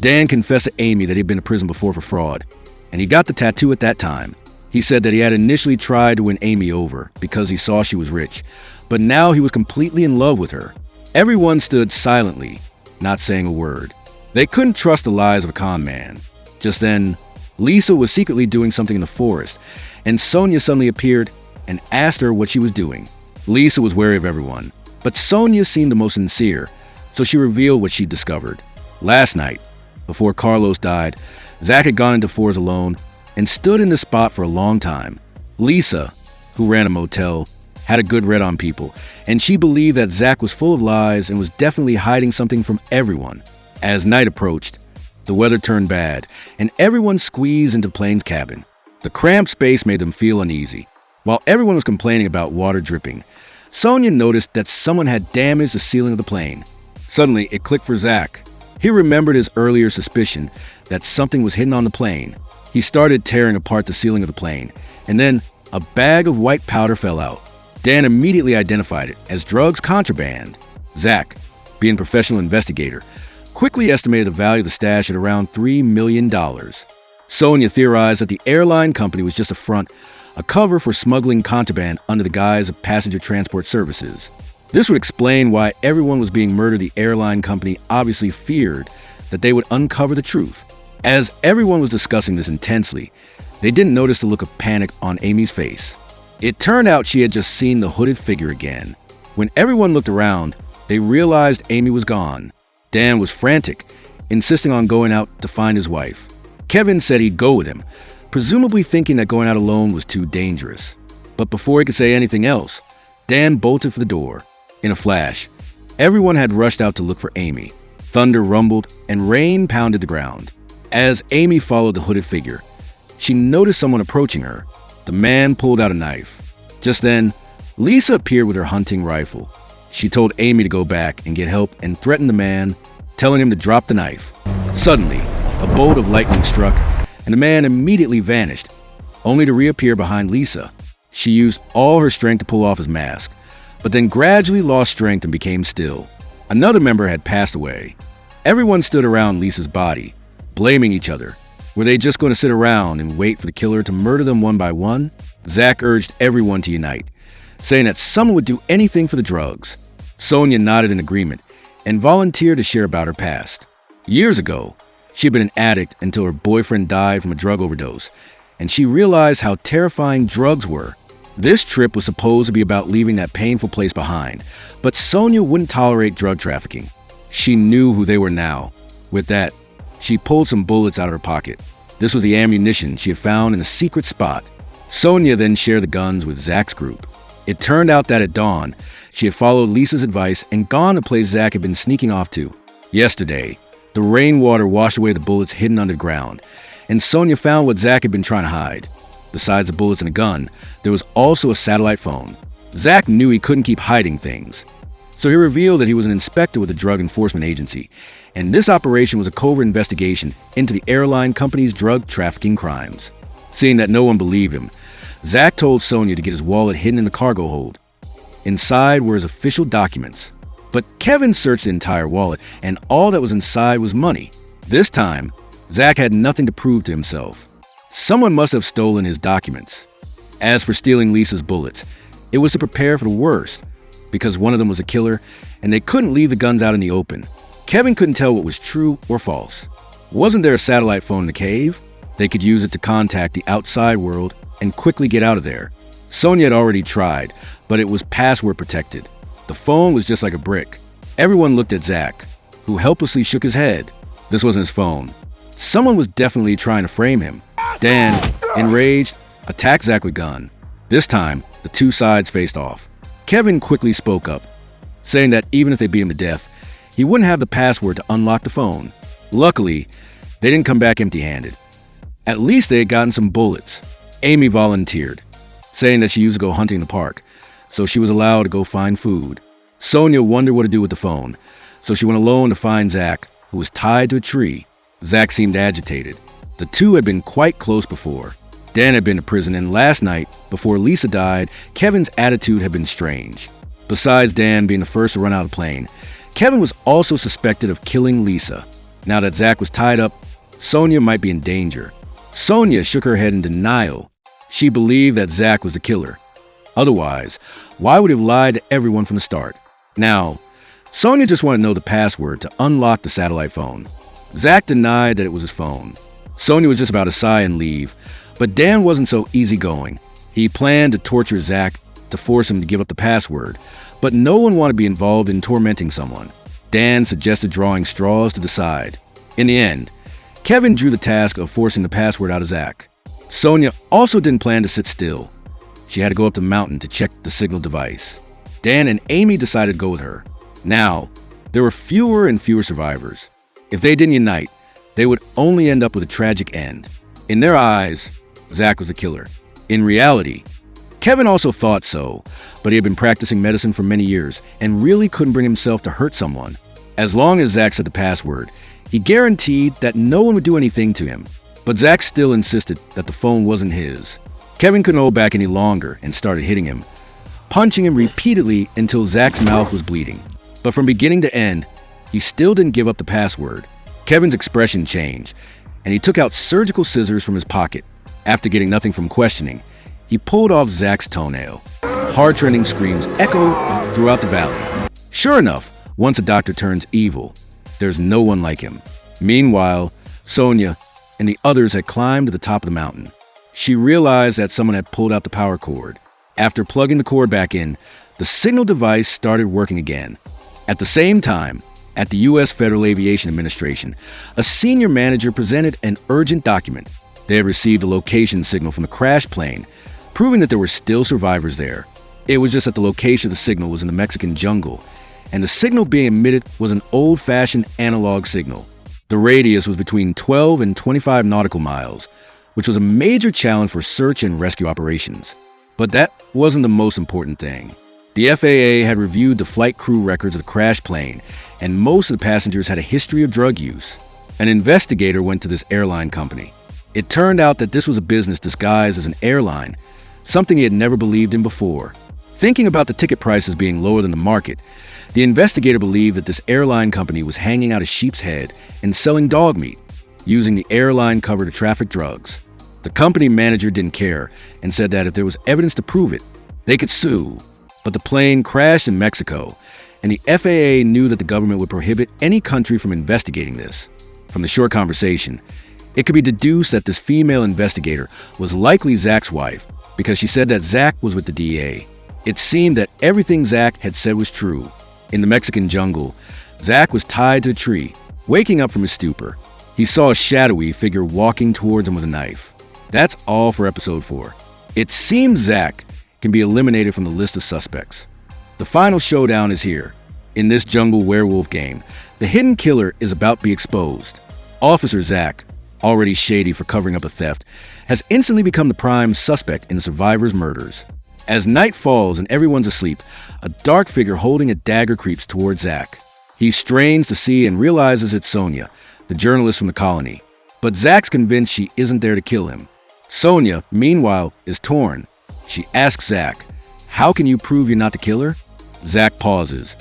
Dan confessed to Amy that he'd been to prison before for fraud, and he got the tattoo at that time. He said that he had initially tried to win Amy over because he saw she was rich, but now he was completely in love with her. Everyone stood silently, not saying a word. They couldn't trust the lies of a con man. Just then, Lisa was secretly doing something in the forest, and Sonia suddenly appeared and asked her what she was doing. Lisa was wary of everyone, but Sonia seemed the most sincere, so she revealed what she'd discovered. Last night, before Carlos died, Zach had gone into Fours alone and stood in the spot for a long time. Lisa, who ran a motel, had a good read on people, and she believed that Zach was full of lies and was definitely hiding something from everyone. As night approached, the weather turned bad, and everyone squeezed into the plane's cabin. The cramped space made them feel uneasy. While everyone was complaining about water dripping, Sonia noticed that someone had damaged the ceiling of the plane. Suddenly, it clicked for Zach. He remembered his earlier suspicion that something was hidden on the plane. He started tearing apart the ceiling of the plane, and then a bag of white powder fell out. Dan immediately identified it as drugs contraband. Zach, being a professional investigator, quickly estimated the value of the stash at around $3 million. Sonia theorized that the airline company was just a front, a cover for smuggling contraband under the guise of passenger transport services. This would explain why everyone was being murdered. The airline company obviously feared that they would uncover the truth. As everyone was discussing this intensely, They didn't notice the look of panic on Amy's face. It turned out she had just seen the hooded figure again. When everyone looked around, they realized Amy was gone. Dan was frantic, insisting on going out to find his wife. Kevin said he'd go with him, presumably thinking that going out alone was too dangerous. But before he could say anything else, Dan bolted for the door. In a flash, everyone had rushed out to look for Amy. Thunder rumbled and rain pounded the ground. As Amy followed the hooded figure, she noticed someone approaching her. The man pulled out a knife. Just then, Lisa appeared with her hunting rifle. She told Amy to go back and get help and threatened the man, telling him to drop the knife. Suddenly, a bolt of lightning struck, and the man immediately vanished, only to reappear behind Lisa. She used all her strength to pull off his mask, but then gradually lost strength and became still. Another member had passed away. Everyone stood around Lisa's body, blaming each other. Were they just going to sit around and wait for the killer to murder them one by one? Zach urged everyone to unite, saying that someone would do anything for the drugs. Sonia nodded in agreement and volunteered to share about her past. Years ago, she had been an addict until her boyfriend died from a drug overdose, and she realized how terrifying drugs were. This trip was supposed to be about leaving that painful place behind, but Sonia wouldn't tolerate drug trafficking. She knew who they were now. With that, she pulled some bullets out of her pocket. This was the ammunition she had found in a secret spot. Sonia then shared the guns with Zach's group. It turned out that at dawn, she had followed Lisa's advice and gone to a place Zach had been sneaking off to. Yesterday, the rainwater washed away the bullets hidden under the ground, and Sonia found what Zach had been trying to hide. Besides the bullets and a gun, there was also a satellite phone. Zach knew he couldn't keep hiding things, so he revealed that he was an inspector with the Drug Enforcement Agency, and this operation was a covert investigation into the airline company's drug trafficking crimes. Seeing that no one believed him, Zach told Sonia to get his wallet hidden in the cargo hold. Inside were his official documents. But Kevin searched the entire wallet, and all that was inside was money. This time, Zach had nothing to prove to himself. Someone must have stolen his documents. As for stealing Lisa's bullets, it was to prepare for the worst, because one of them was a killer, and they couldn't leave the guns out in the open. Kevin couldn't tell what was true or false. Wasn't there a satellite phone in the cave? They could use it to contact the outside world and quickly get out of there. Sonia had already tried, but it was password protected. The phone was just like a brick. Everyone looked at Zach, who helplessly shook his head. This wasn't his phone. Someone was definitely trying to frame him. Dan, enraged, attacked Zach with a gun. This time, the two sides faced off. Kevin quickly spoke up, saying that even if they beat him to death, he wouldn't have the password to unlock the phone. Luckily, they didn't come back empty-handed. At least they had gotten some bullets. Amy volunteered, saying that she used to go hunting in the park, so she was allowed to go find food. Sonia wondered what to do with the phone, so she went alone to find Zach, who was tied to a tree. Zach seemed agitated. The two had been quite close before. Dan had been to prison, and last night, before Lisa died, Kevin's attitude had been strange. Besides Dan being the first to run out of the plane, Kevin was also suspected of killing Lisa. Now that Zach was tied up, Sonia might be in danger. Sonia shook her head in denial. She believed that Zach was the killer. Otherwise, why would he have lied to everyone from the start? Now, Sonia just wanted to know the password to unlock the satellite phone. Zach denied that it was his phone. Sonia was just about to sigh and leave, but Dan wasn't so easygoing. He planned to torture Zach to force him to give up the password, but no one wanted to be involved in tormenting someone. Dan suggested drawing straws to decide. In the end, Kevin drew the task of forcing the password out of Zach. Sonia also didn't plan to sit still. She had to go up the mountain to check the signal device. Dan and Amy decided to go with her. Now, there were fewer and fewer survivors. If they didn't unite, they would only end up with a tragic end. In their eyes, Zach was a killer. In reality, Kevin also thought so, but he had been practicing medicine for many years and really couldn't bring himself to hurt someone. As long as Zach said the password, he guaranteed that no one would do anything to him. But Zach still insisted that the phone wasn't his. Kevin couldn't hold back any longer and started hitting him, punching him repeatedly until Zach's mouth was bleeding. But from beginning to end, he still didn't give up the password. Kevin's expression changed, and he took out surgical scissors from his pocket. After getting nothing from questioning, he pulled off Zach's toenail. Heart-rending screams echoed throughout the valley. Sure enough, once a doctor turns evil, there's no one like him. Meanwhile, Sonia and the others had climbed to the top of the mountain. She realized that someone had pulled out the power cord. After plugging the cord back in, the signal device started working again. At the same time, at the U.S. Federal Aviation Administration, a senior manager presented an urgent document. They had received a location signal from the crash plane, proving that there were still survivors there. It was just that the location of the signal was in the Mexican jungle, and the signal being emitted was an old-fashioned analog signal. The radius was between 12 and 25 nautical miles, which was a major challenge for search and rescue operations. But that wasn't the most important thing. The FAA had reviewed the flight crew records of the crash plane, and most of the passengers had a history of drug use. An investigator went to this airline company. It turned out that this was a business disguised as an airline, something he had never believed in before. Thinking about the ticket prices being lower than the market, the investigator believed that this airline company was hanging out a sheep's head and selling dog meat, using the airline cover to traffic drugs. The company manager didn't care and said that if there was evidence to prove it, they could sue. But the plane crashed in Mexico, and the FAA knew that the government would prohibit any country from investigating this. From the short conversation, it could be deduced that this female investigator was likely Zach's wife, because she said that Zach was with the DA. It seemed that everything Zach had said was true. In the Mexican jungle, Zach was tied to a tree, waking up from his stupor. He saw a shadowy figure walking towards him with a knife. That's all for episode 4. It seems Zach can be eliminated from the list of suspects. The final showdown is here. In this jungle werewolf game, the hidden killer is about to be exposed. Officer Zach, already shady for covering up a theft, has instantly become the prime suspect in the survivors' murders. As night falls and everyone's asleep, a dark figure holding a dagger creeps towards Zach. He strains to see and realizes it's Sonia, the journalist from the colony. But Zach's convinced she isn't there to kill him. Sonia, meanwhile, is torn. She asks Zach, "How can you prove you're not the killer?" Zach pauses,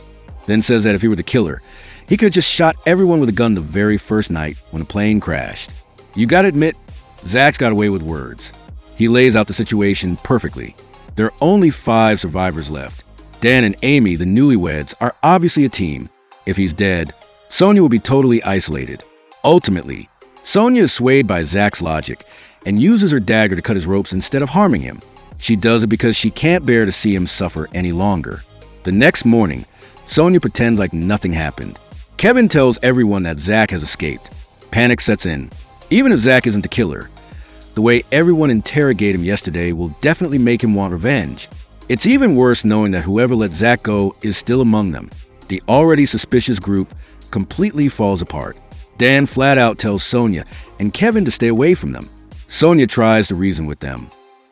then says that if he were the killer, he could have just shot everyone with a gun the very first night when the plane crashed. You gotta admit, Zach's got away with words. He lays out the situation perfectly. There are only 5 survivors left. Dan and Amy, the newlyweds, are obviously a team. If he's dead, Sonia will be totally isolated. Ultimately, Sonia is swayed by Zach's logic and uses her dagger to cut his ropes instead of harming him. She does it because she can't bear to see him suffer any longer. The next morning, Sonia pretends like nothing happened. Kevin tells everyone that Zach has escaped. Panic sets in. Even if Zach isn't the killer, the way everyone interrogated him yesterday will definitely make him want revenge. It's even worse knowing that whoever let Zach go is still among them. The already suspicious group completely falls apart. Dan flat out tells Sonia and Kevin to stay away from them. Sonia tries to reason with them,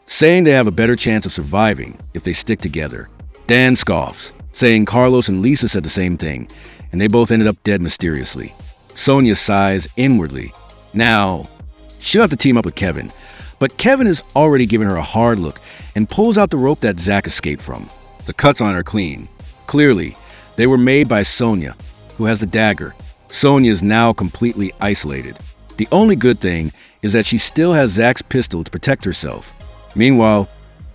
saying they have a better chance of surviving if they stick together. Dan scoffs, saying Carlos and Lisa said the same thing, and they both ended up dead mysteriously. Sonia sighs inwardly. Now, she'll have to team up with Kevin, but Kevin has already given her a hard look and pulls out the rope that Zach escaped from. The cuts on her are clean. Clearly, they were made by Sonia, who has the dagger. Sonia is now completely isolated. The only good thing is that she still has Zach's pistol to protect herself. Meanwhile,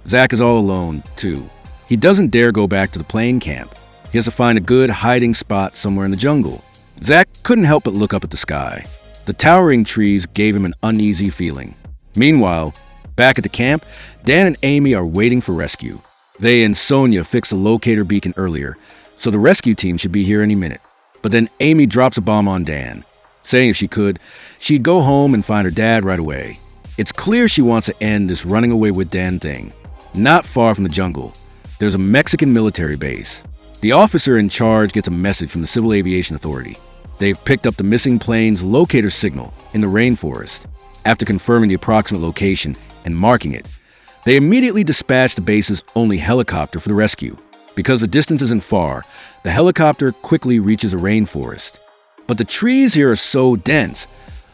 Zach is all alone, too. He doesn't dare go back to the plane camp. He has to find a good hiding spot somewhere in the jungle. Zach couldn't help but look up at the sky. The towering trees gave him an uneasy feeling. Meanwhile, back at the camp, Dan and Amy are waiting for rescue. They and Sonia fixed the locator beacon earlier, so the rescue team should be here any minute. But then Amy drops a bomb on Dan, saying if she could, she'd go home and find her dad right away. It's clear she wants to end this running away with Dan thing. Not far from the jungle, there's a Mexican military base. The officer in charge gets a message from the Civil Aviation Authority. They've picked up the missing plane's locator signal in the rainforest. After confirming the approximate location and marking it, they immediately dispatch the base's only helicopter for the rescue. Because the distance isn't far, the helicopter quickly reaches a rainforest. But the trees here are so dense,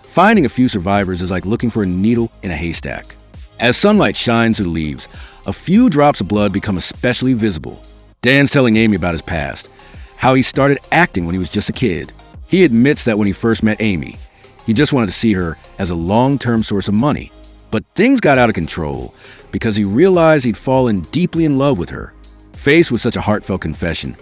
finding a few survivors is like looking for a needle in a haystack. As sunlight shines through the leaves, a few drops of blood become especially visible. Dan's telling Amy about his past, how he started acting when he was just a kid. He admits that when he first met Amy, he just wanted to see her as a long-term source of money. But things got out of control because he realized he'd fallen deeply in love with her. Faced with such a heartfelt confession,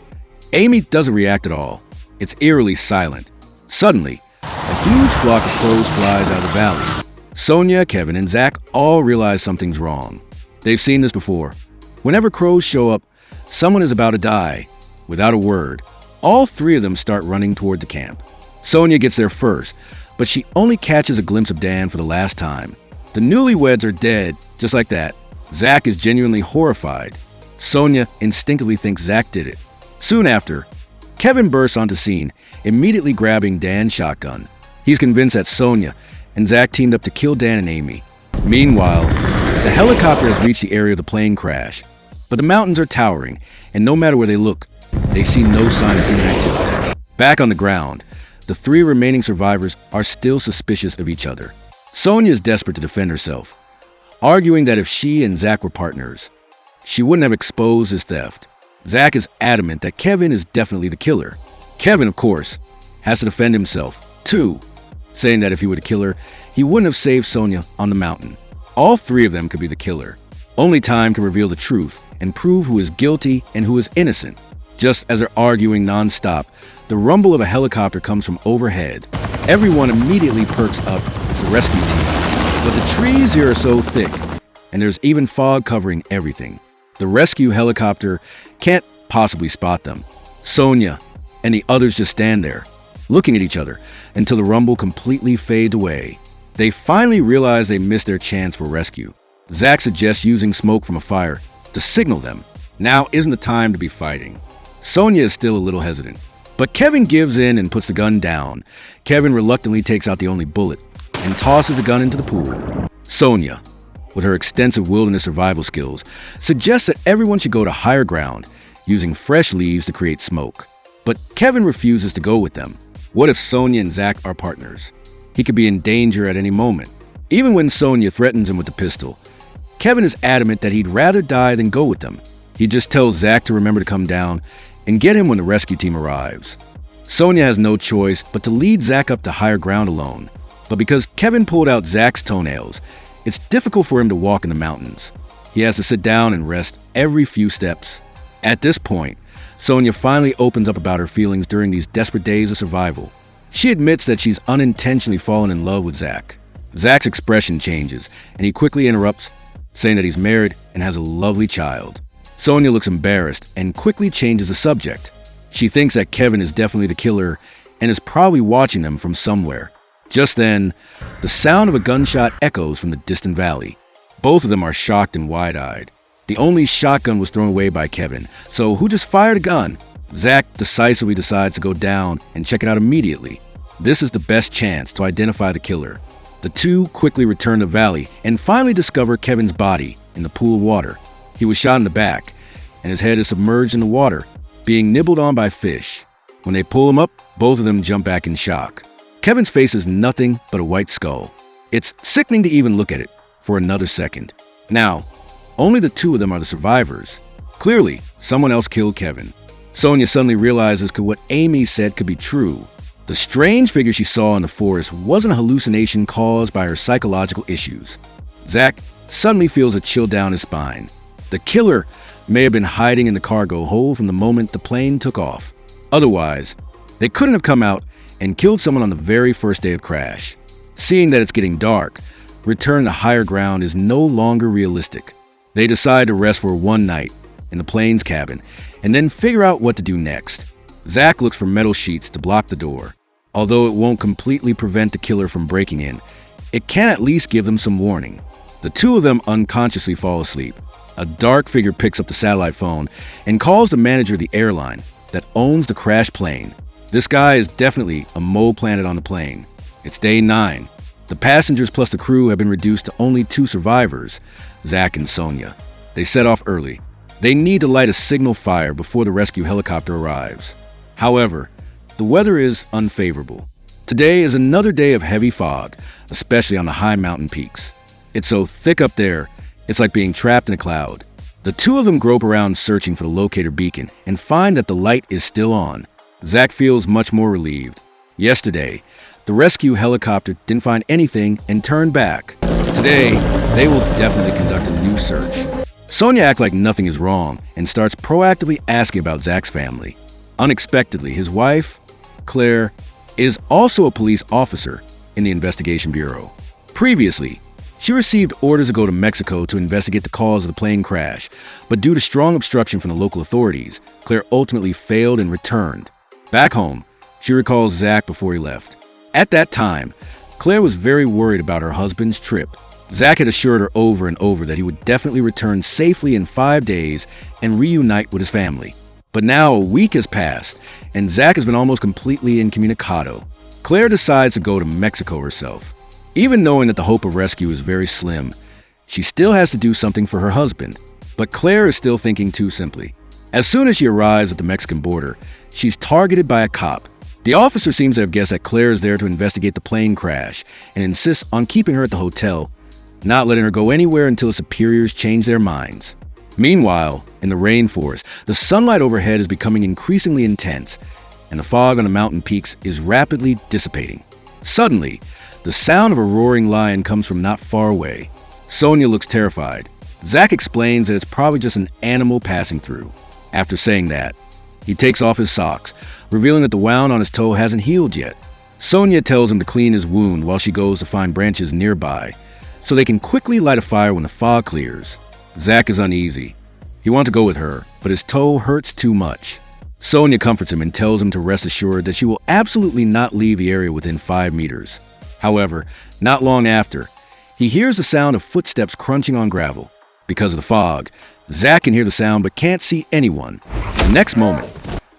Amy doesn't react at all. It's eerily silent. Suddenly, a huge flock of crows flies out of the valley. Sonia, Kevin, and Zach all realize something's wrong. They've seen this before. Whenever crows show up, someone is about to die. Without a word, all three of them start running toward the camp. Sonia gets there first, but she only catches a glimpse of Dan for the last time. The newlyweds are dead, just like that. Zach is genuinely horrified. Sonia instinctively thinks Zach did it. Soon after, Kevin bursts onto scene, immediately grabbing Dan's shotgun. He's convinced that Sonia and Zach teamed up to kill Dan and Amy. Meanwhile, the helicopter has reached the area of the plane crash, but the mountains are towering, and no matter where they look, they see no sign of human activity. Back on the ground, the three remaining survivors are still suspicious of each other. Sonia is desperate to defend herself, arguing that if she and Zach were partners, she wouldn't have exposed his theft. Zach is adamant that Kevin is definitely the killer. Kevin, of course, has to defend himself, too, saying that if he were the killer, he wouldn't have saved Sonia on the mountain. All three of them could be the killer. Only time can reveal the truth and prove who is guilty and who is innocent. Just as they're arguing non-stop, the rumble of a helicopter comes from overhead. Everyone immediately perks up as the rescue team. But the trees here are so thick, and there's even fog covering everything. The rescue helicopter can't possibly spot them. Sonia and the others just stand there, looking at each other until the rumble completely fades away. They finally realize they missed their chance for rescue. Zach suggests using smoke from a fire to signal them. Now isn't the time to be fighting. Sonia is still a little hesitant, but Kevin gives in and puts the gun down. Kevin reluctantly takes out the only bullet and tosses the gun into the pool. Sonia, with her extensive wilderness survival skills, suggests that everyone should go to higher ground, using fresh leaves to create smoke. But Kevin refuses to go with them. What if Sonia and Zach are partners? He could be in danger at any moment. Even when Sonia threatens him with the pistol, Kevin is adamant that he'd rather die than go with them. He just tells Zach to remember to come down and get him when the rescue team arrives. Sonia has no choice but to lead Zach up to higher ground alone. But because Kevin pulled out Zach's toenails, it's difficult for him to walk in the mountains. He has to sit down and rest every few steps. At this point, Sonia finally opens up about her feelings during these desperate days of survival. She admits that she's unintentionally fallen in love with Zach. Zach's expression changes, and he quickly interrupts, saying that he's married and has a lovely child. Sonia looks embarrassed and quickly changes the subject. She thinks that Kevin is definitely the killer and is probably watching them from somewhere. Just then, the sound of a gunshot echoes from the distant valley. Both of them are shocked and wide-eyed. The only shotgun was thrown away by Kevin, so who just fired a gun? Zach decisively decides to go down and check it out immediately. This is the best chance to identify the killer. The two quickly return to the valley and finally discover Kevin's body in the pool of water. He was shot in the back, and his head is submerged in the water, being nibbled on by fish. When they pull him up, both of them jump back in shock. Kevin's face is nothing but a white skull. It's sickening to even look at it for another second. Now, only the two of them are the survivors. Clearly, someone else killed Kevin. Sonia suddenly realizes what Amy said could be true. The strange figure she saw in the forest wasn't a hallucination caused by her psychological issues. Zach suddenly feels a chill down his spine. The killer may have been hiding in the cargo hold from the moment the plane took off. Otherwise, they couldn't have come out and killed someone on the very first day of crash. Seeing that it's getting dark, return to higher ground is no longer realistic. They decide to rest for one night in the plane's cabin and then figure out what to do next. Zach looks for metal sheets to block the door. Although it won't completely prevent the killer from breaking in, it can at least give them some warning. The two of them unconsciously fall asleep. A dark figure picks up the satellite phone and calls the manager of the airline that owns the crashed plane. This guy is definitely a mole planet on the plane. It's day 9. The passengers plus the crew have been reduced to only 2 survivors, Zach and Sonia. They set off early. They need to light a signal fire before the rescue helicopter arrives. However, the weather is unfavorable. Today is another day of heavy fog, especially on the high mountain peaks. It's so thick up there, it's like being trapped in a cloud. The two of them grope around searching for the locator beacon and find that the light is still on. Zach feels much more relieved. Yesterday, the rescue helicopter didn't find anything and turned back. Today, they will definitely conduct a new search. Sonia acts like nothing is wrong and starts proactively asking about Zach's family. Unexpectedly, his wife, Claire, is also a police officer in the investigation bureau. Previously, she received orders to go to Mexico to investigate the cause of the plane crash, but due to strong obstruction from the local authorities, Claire ultimately failed and returned. Back home, she recalls Zach before he left. At that time, Claire was very worried about her husband's trip. Zach had assured her over and over that he would definitely return safely in 5 days and reunite with his family. But now a week has passed, and Zach has been almost completely incommunicado. Claire decides to go to Mexico herself. Even knowing that the hope of rescue is very slim, she still has to do something for her husband. But Claire is still thinking too simply. As soon as she arrives at the Mexican border, she's targeted by a cop. The officer seems to have guessed that Claire is there to investigate the plane crash and insists on keeping her at the hotel, not letting her go anywhere until the superiors change their minds. Meanwhile, in the rainforest, the sunlight overhead is becoming increasingly intense, and the fog on the mountain peaks is rapidly dissipating. Suddenly, the sound of a roaring lion comes from not far away. Sonia looks terrified. Zach explains that it's probably just an animal passing through. After saying that, he takes off his socks, revealing that the wound on his toe hasn't healed yet. Sonia tells him to clean his wound while she goes to find branches nearby, so they can quickly light a fire when the fog clears. Zach is uneasy. He wants to go with her, but his toe hurts too much. Sonia comforts him and tells him to rest assured that she will absolutely not leave the area within 5 meters. However, not long after, he hears the sound of footsteps crunching on gravel. Because of the fog, Zach can hear the sound but can't see anyone. The next moment,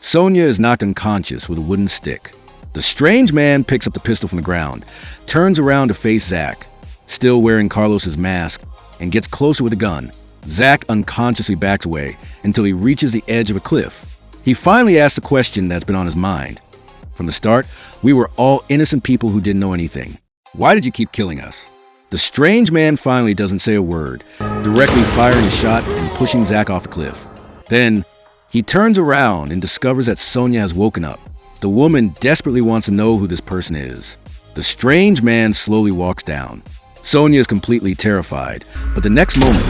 Sonia is knocked unconscious with a wooden stick. The strange man picks up the pistol from the ground, turns around to face Zach, still wearing Carlos's mask, and gets closer with the gun. Zach unconsciously backs away until he reaches the edge of a cliff. He finally asks the question that's been on his mind. From the start, we were all innocent people who didn't know anything. Why did you keep killing us? The strange man finally doesn't say a word, directly firing a shot and pushing Zach off the cliff. Then, he turns around and discovers that Sonia has woken up. The woman desperately wants to know who this person is. The strange man slowly walks down. Sonia is completely terrified, but the next moment,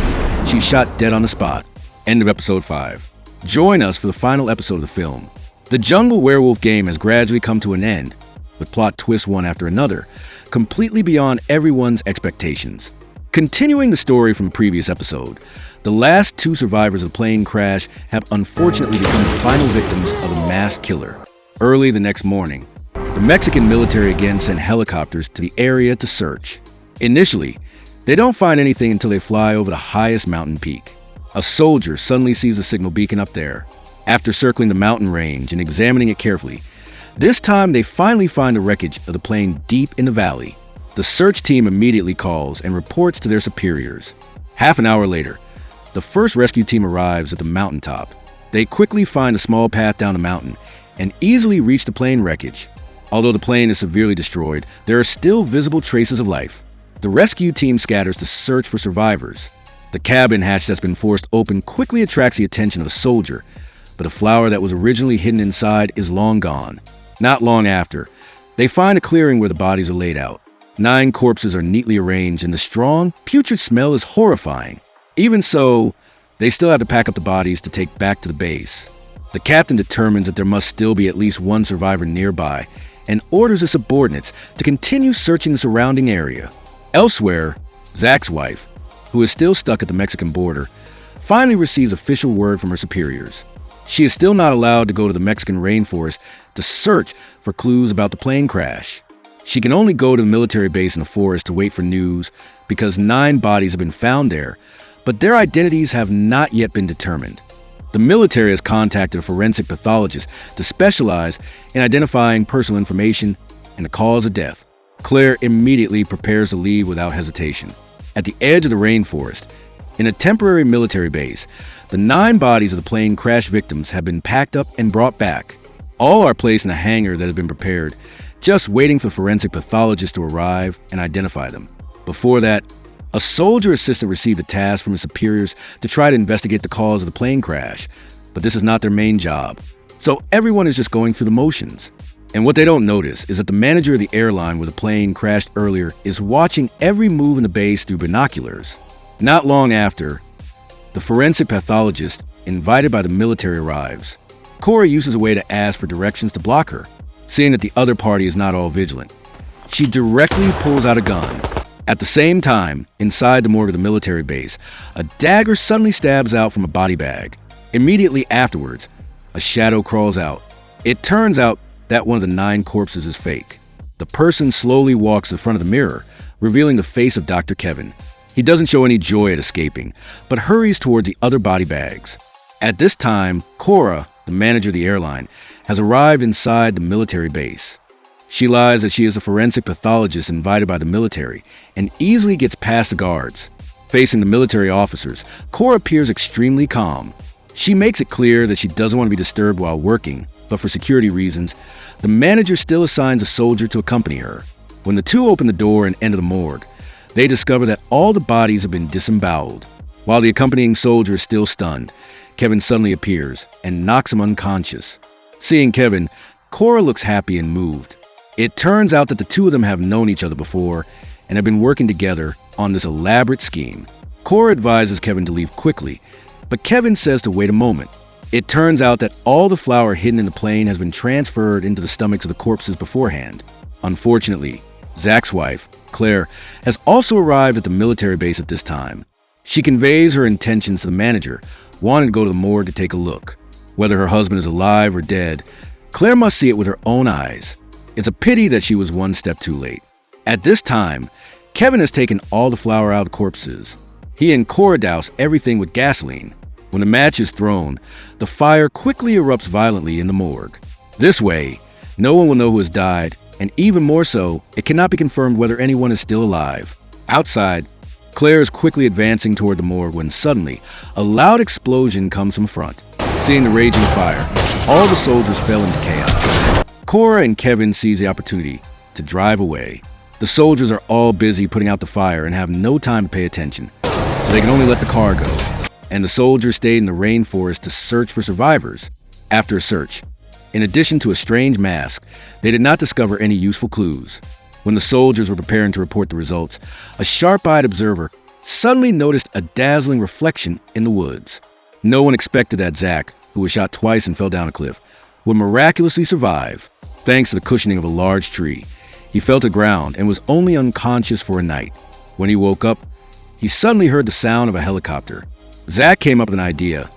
she's shot dead on the spot. End of episode 5. Join us for the final episode of the film. The jungle werewolf game has gradually come to an end, with plot twists one after another, completely beyond everyone's expectations. Continuing the story from the previous episode, the last 2 survivors of the plane crash have unfortunately become the final victims of a mass killer. Early the next morning, the Mexican military again sent helicopters to the area to search. Initially, they don't find anything until they fly over the highest mountain peak. A soldier suddenly sees a signal beacon up there. After circling the mountain range and examining it carefully, this time they finally find the wreckage of the plane deep in the valley. The search team immediately calls and reports to their superiors. Half an hour later, the first rescue team arrives at the mountaintop. They quickly find a small path down the mountain and easily reach the plane wreckage. Although the plane is severely destroyed, there are still visible traces of life. The rescue team scatters to search for survivors. The cabin hatch that's been forced open quickly attracts the attention of a soldier, but a flower that was originally hidden inside is long gone. Not long after, they find a clearing where the bodies are laid out. 9 corpses are neatly arranged, and the strong, putrid smell is horrifying. Even so, they still have to pack up the bodies to take back to the base. The captain determines that there must still be at least 1 survivor nearby, and orders his subordinates to continue searching the surrounding area. Elsewhere, Zach's wife, who is still stuck at the Mexican border, finally receives official word from her superiors. She is still not allowed to go to the Mexican rainforest to search for clues about the plane crash. She can only go to the military base in the forest to wait for news because 9 bodies have been found there, but their identities have not yet been determined. The military has contacted a forensic pathologist to specialize in identifying personal information and the cause of death. Claire immediately prepares to leave without hesitation. At the edge of the rainforest, in a temporary military base, the 9 bodies of the plane crash victims have been packed up and brought back. All are placed in a hangar that has been prepared, just waiting for forensic pathologists to arrive and identify them. Before that, a soldier assistant received a task from his superiors to try to investigate the cause of the plane crash, but this is not their main job. So everyone is just going through the motions. And what they don't notice is that the manager of the airline where the plane crashed earlier is watching every move in the base through binoculars. Not long after, the forensic pathologist, invited by the military, arrives. Cora uses a way to ask for directions to block her, seeing that the other party is not all vigilant. She directly pulls out a gun, At the same time, inside the morgue of the military base, a dagger suddenly stabs out from a body bag. Immediately afterwards, a shadow crawls out. It turns out that one of the 9 corpses is fake. The person slowly walks in front of the mirror, revealing the face of Dr. Kevin. He doesn't show any joy at escaping, but hurries towards the other body bags. At this time, Cora, the manager of the airline, has arrived inside the military base. She lies that she is a forensic pathologist invited by the military and easily gets past the guards. Facing the military officers, Cora appears extremely calm. She makes it clear that she doesn't want to be disturbed while working, but for security reasons, the manager still assigns a soldier to accompany her. When the two open the door and enter the morgue, they discover that all the bodies have been disemboweled. While the accompanying soldier is still stunned, Kevin suddenly appears and knocks him unconscious. Seeing Kevin, Cora looks happy and moved. It turns out that the two of them have known each other before and have been working together on this elaborate scheme. Cora advises Kevin to leave quickly, but Kevin says to wait a moment. It turns out that all the flour hidden in the plane has been transferred into the stomachs of the corpses beforehand. Unfortunately, Zach's wife, Claire, has also arrived at the military base at this time. She conveys her intentions to the manager, wanting to go to the morgue to take a look. Whether her husband is alive or dead, Claire must see it with her own eyes. It's a pity that she was one step too late. At this time, Kevin has taken all the flour out of the corpses. He and Cora douse everything with gasoline. When the match is thrown, the fire quickly erupts violently in the morgue. This way, no one will know who has died, and even more so, it cannot be confirmed whether anyone is still alive. Outside, Claire is quickly advancing toward the morgue when suddenly, a loud explosion comes from front. Seeing the raging fire, all the soldiers fell into chaos. Cora and Kevin seize the opportunity to drive away. The soldiers are all busy putting out the fire and have no time to pay attention, so they can only let the car go. And the soldiers stayed in the rainforest to search for survivors. After a search, in addition to a strange mask, they did not discover any useful clues. When the soldiers were preparing to report the results, a sharp-eyed observer suddenly noticed a dazzling reflection in the woods. No one expected that Zach, who was shot twice and fell down a cliff, would miraculously survive, thanks to the cushioning of a large tree. He fell to ground and was only unconscious for a night. When he woke up, he suddenly heard the sound of a helicopter. Zach came up with an idea,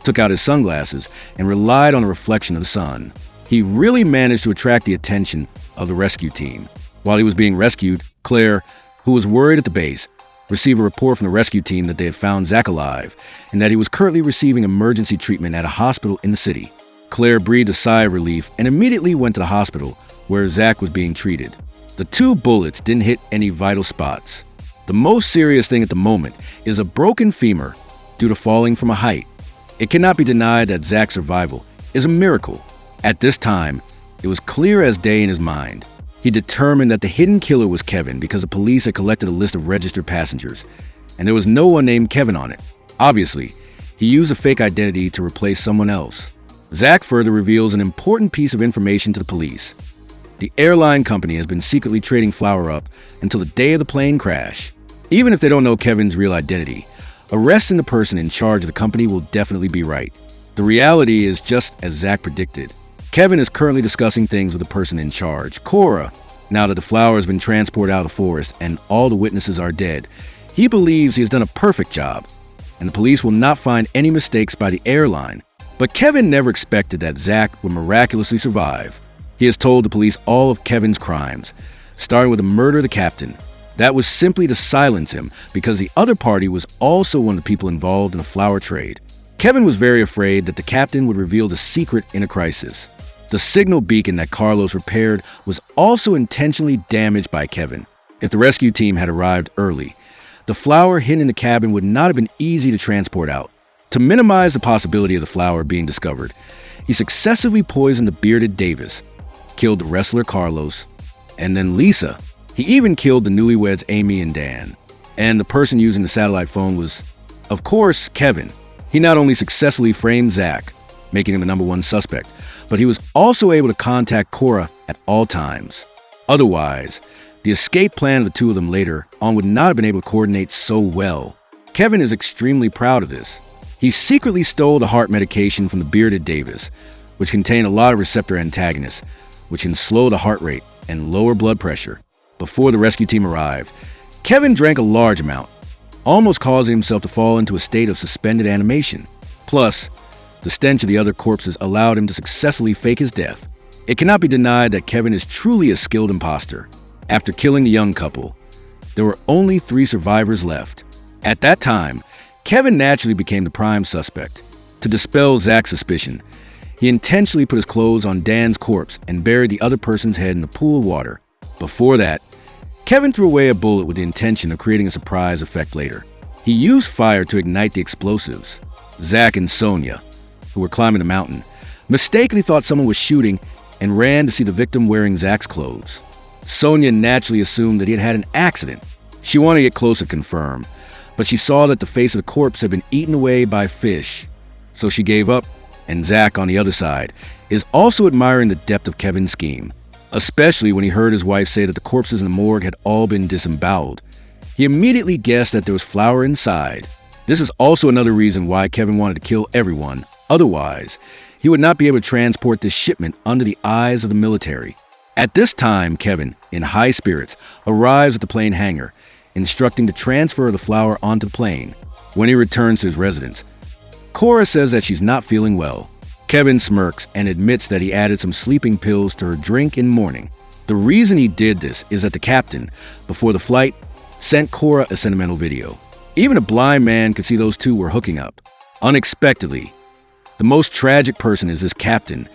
took out his sunglasses, and relied on the reflection of the sun. He really managed to attract the attention of the rescue team. While he was being rescued, Claire, who was worried at the base, received a report from the rescue team that they had found Zach alive and that he was currently receiving emergency treatment at a hospital in the city. Claire breathed a sigh of relief and immediately went to the hospital where Zach was being treated. The 2 bullets didn't hit any vital spots. The most serious thing at the moment is a broken femur due to falling from a height. It cannot be denied that Zach's survival is a miracle. At this time, it was clear as day in his mind. He determined that the hidden killer was Kevin because the police had collected a list of registered passengers, and there was no one named Kevin on it. Obviously, he used a fake identity to replace someone else. Zach further reveals an important piece of information to the police. The airline company has been secretly trading flour up until the day of the plane crash. Even if they don't know Kevin's real identity, arresting the person in charge of the company will definitely be right. The reality is just as Zach predicted. Kevin is currently discussing things with the person in charge, Cora. Now that the flour has been transported out of the forest and all the witnesses are dead, he believes he has done a perfect job, and the police will not find any mistakes by the airline. But Kevin never expected that Zach would miraculously survive. He has told the police all of Kevin's crimes, starting with the murder of the captain. That was simply to silence him because the other party was also one of the people involved in the flour trade. Kevin was very afraid that the captain would reveal the secret in a crisis. The signal beacon that Carlos repaired was also intentionally damaged by Kevin. If the rescue team had arrived early, the flour hidden in the cabin would not have been easy to transport out. To minimize the possibility of the flour being discovered, he successively poisoned the bearded Davis, killed the wrestler Carlos, and then Lisa. He even killed the newlyweds Amy and Dan. And the person using the satellite phone was, of course, Kevin. He not only successfully framed Zach, making him the #1 suspect, but he was also able to contact Cora at all times. Otherwise, the escape plan of the two of them later on would not have been able to coordinate so well. Kevin is extremely proud of this. He secretly stole the heart medication from the bearded Davis, which contained a lot of receptor antagonists, which can slow the heart rate and lower blood pressure. Before the rescue team arrived, Kevin drank a large amount, almost causing himself to fall into a state of suspended animation. Plus, the stench of the other corpses allowed him to successfully fake his death. It cannot be denied that Kevin is truly a skilled imposter. After killing the young couple, there were only 3 survivors left. At that time, Kevin naturally became the prime suspect. To dispel Zach's suspicion, he intentionally put his clothes on Dan's corpse and buried the other person's head in the pool of water. Before that, Kevin threw away a bullet with the intention of creating a surprise effect later. He used fire to ignite the explosives. Zach and Sonia, who were climbing the mountain, mistakenly thought someone was shooting and ran to see the victim wearing Zach's clothes. Sonia naturally assumed that he had had an accident. She wanted to get closer to confirm, but she saw that the face of the corpse had been eaten away by fish. So she gave up, and Zach, on the other side, is also admiring the depth of Kevin's scheme, especially when he heard his wife say that the corpses in the morgue had all been disemboweled. He immediately guessed that there was flour inside. This is also another reason why Kevin wanted to kill everyone. Otherwise, he would not be able to transport this shipment under the eyes of the military. At this time, Kevin, in high spirits, arrives at the plane hangar, instructing to transfer the flour onto the plane. When he returns to his residence, Cora says that she's not feeling well. Kevin smirks and admits that he added some sleeping pills to her drink in morning. The reason he did this is that the captain, before the flight, sent Cora a sentimental video. Even a blind man could see those two were hooking up. Unexpectedly, the most tragic person is this captain,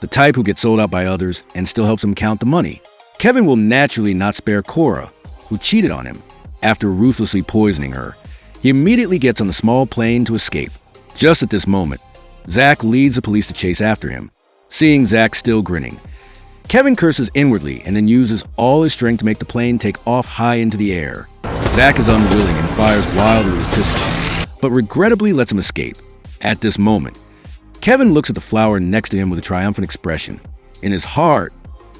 the type who gets sold out by others and still helps him count the money. Kevin will naturally not spare Cora, who cheated on him. After ruthlessly poisoning her, he immediately gets on the small plane to escape. Just at this moment, Zach leads the police to chase after him. Seeing Zach still grinning, Kevin curses inwardly and then uses all his strength to make the plane take off high into the air. Zach is unwilling and fires wildly with his pistol, but regrettably lets him escape. At this moment, Kevin looks at the flower next to him with a triumphant expression. In his heart,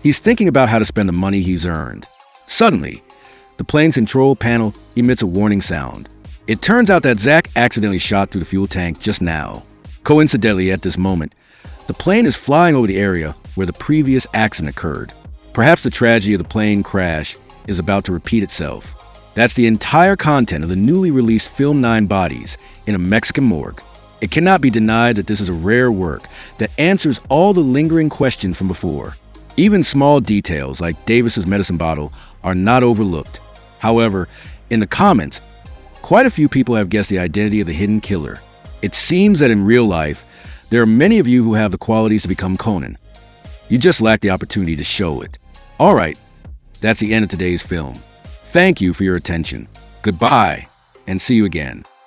he's thinking about how to spend the money he's earned. Suddenly, the plane's control panel emits a warning sound. It turns out that Zach accidentally shot through the fuel tank just now. Coincidentally, at this moment, the plane is flying over the area where the previous accident occurred. Perhaps the tragedy of the plane crash is about to repeat itself. That's the entire content of the newly released film 9 Bodies in a Mexican morgue. It cannot be denied that this is a rare work that answers all the lingering questions from before. Even small details like Davis's medicine bottle are not overlooked. However, in the comments, quite a few people have guessed the identity of the hidden killer. It seems that in real life, there are many of you who have the qualities to become Conan. You just lack the opportunity to show it. Alright, that's the end of today's film. Thank you for your attention. Goodbye, and see you again.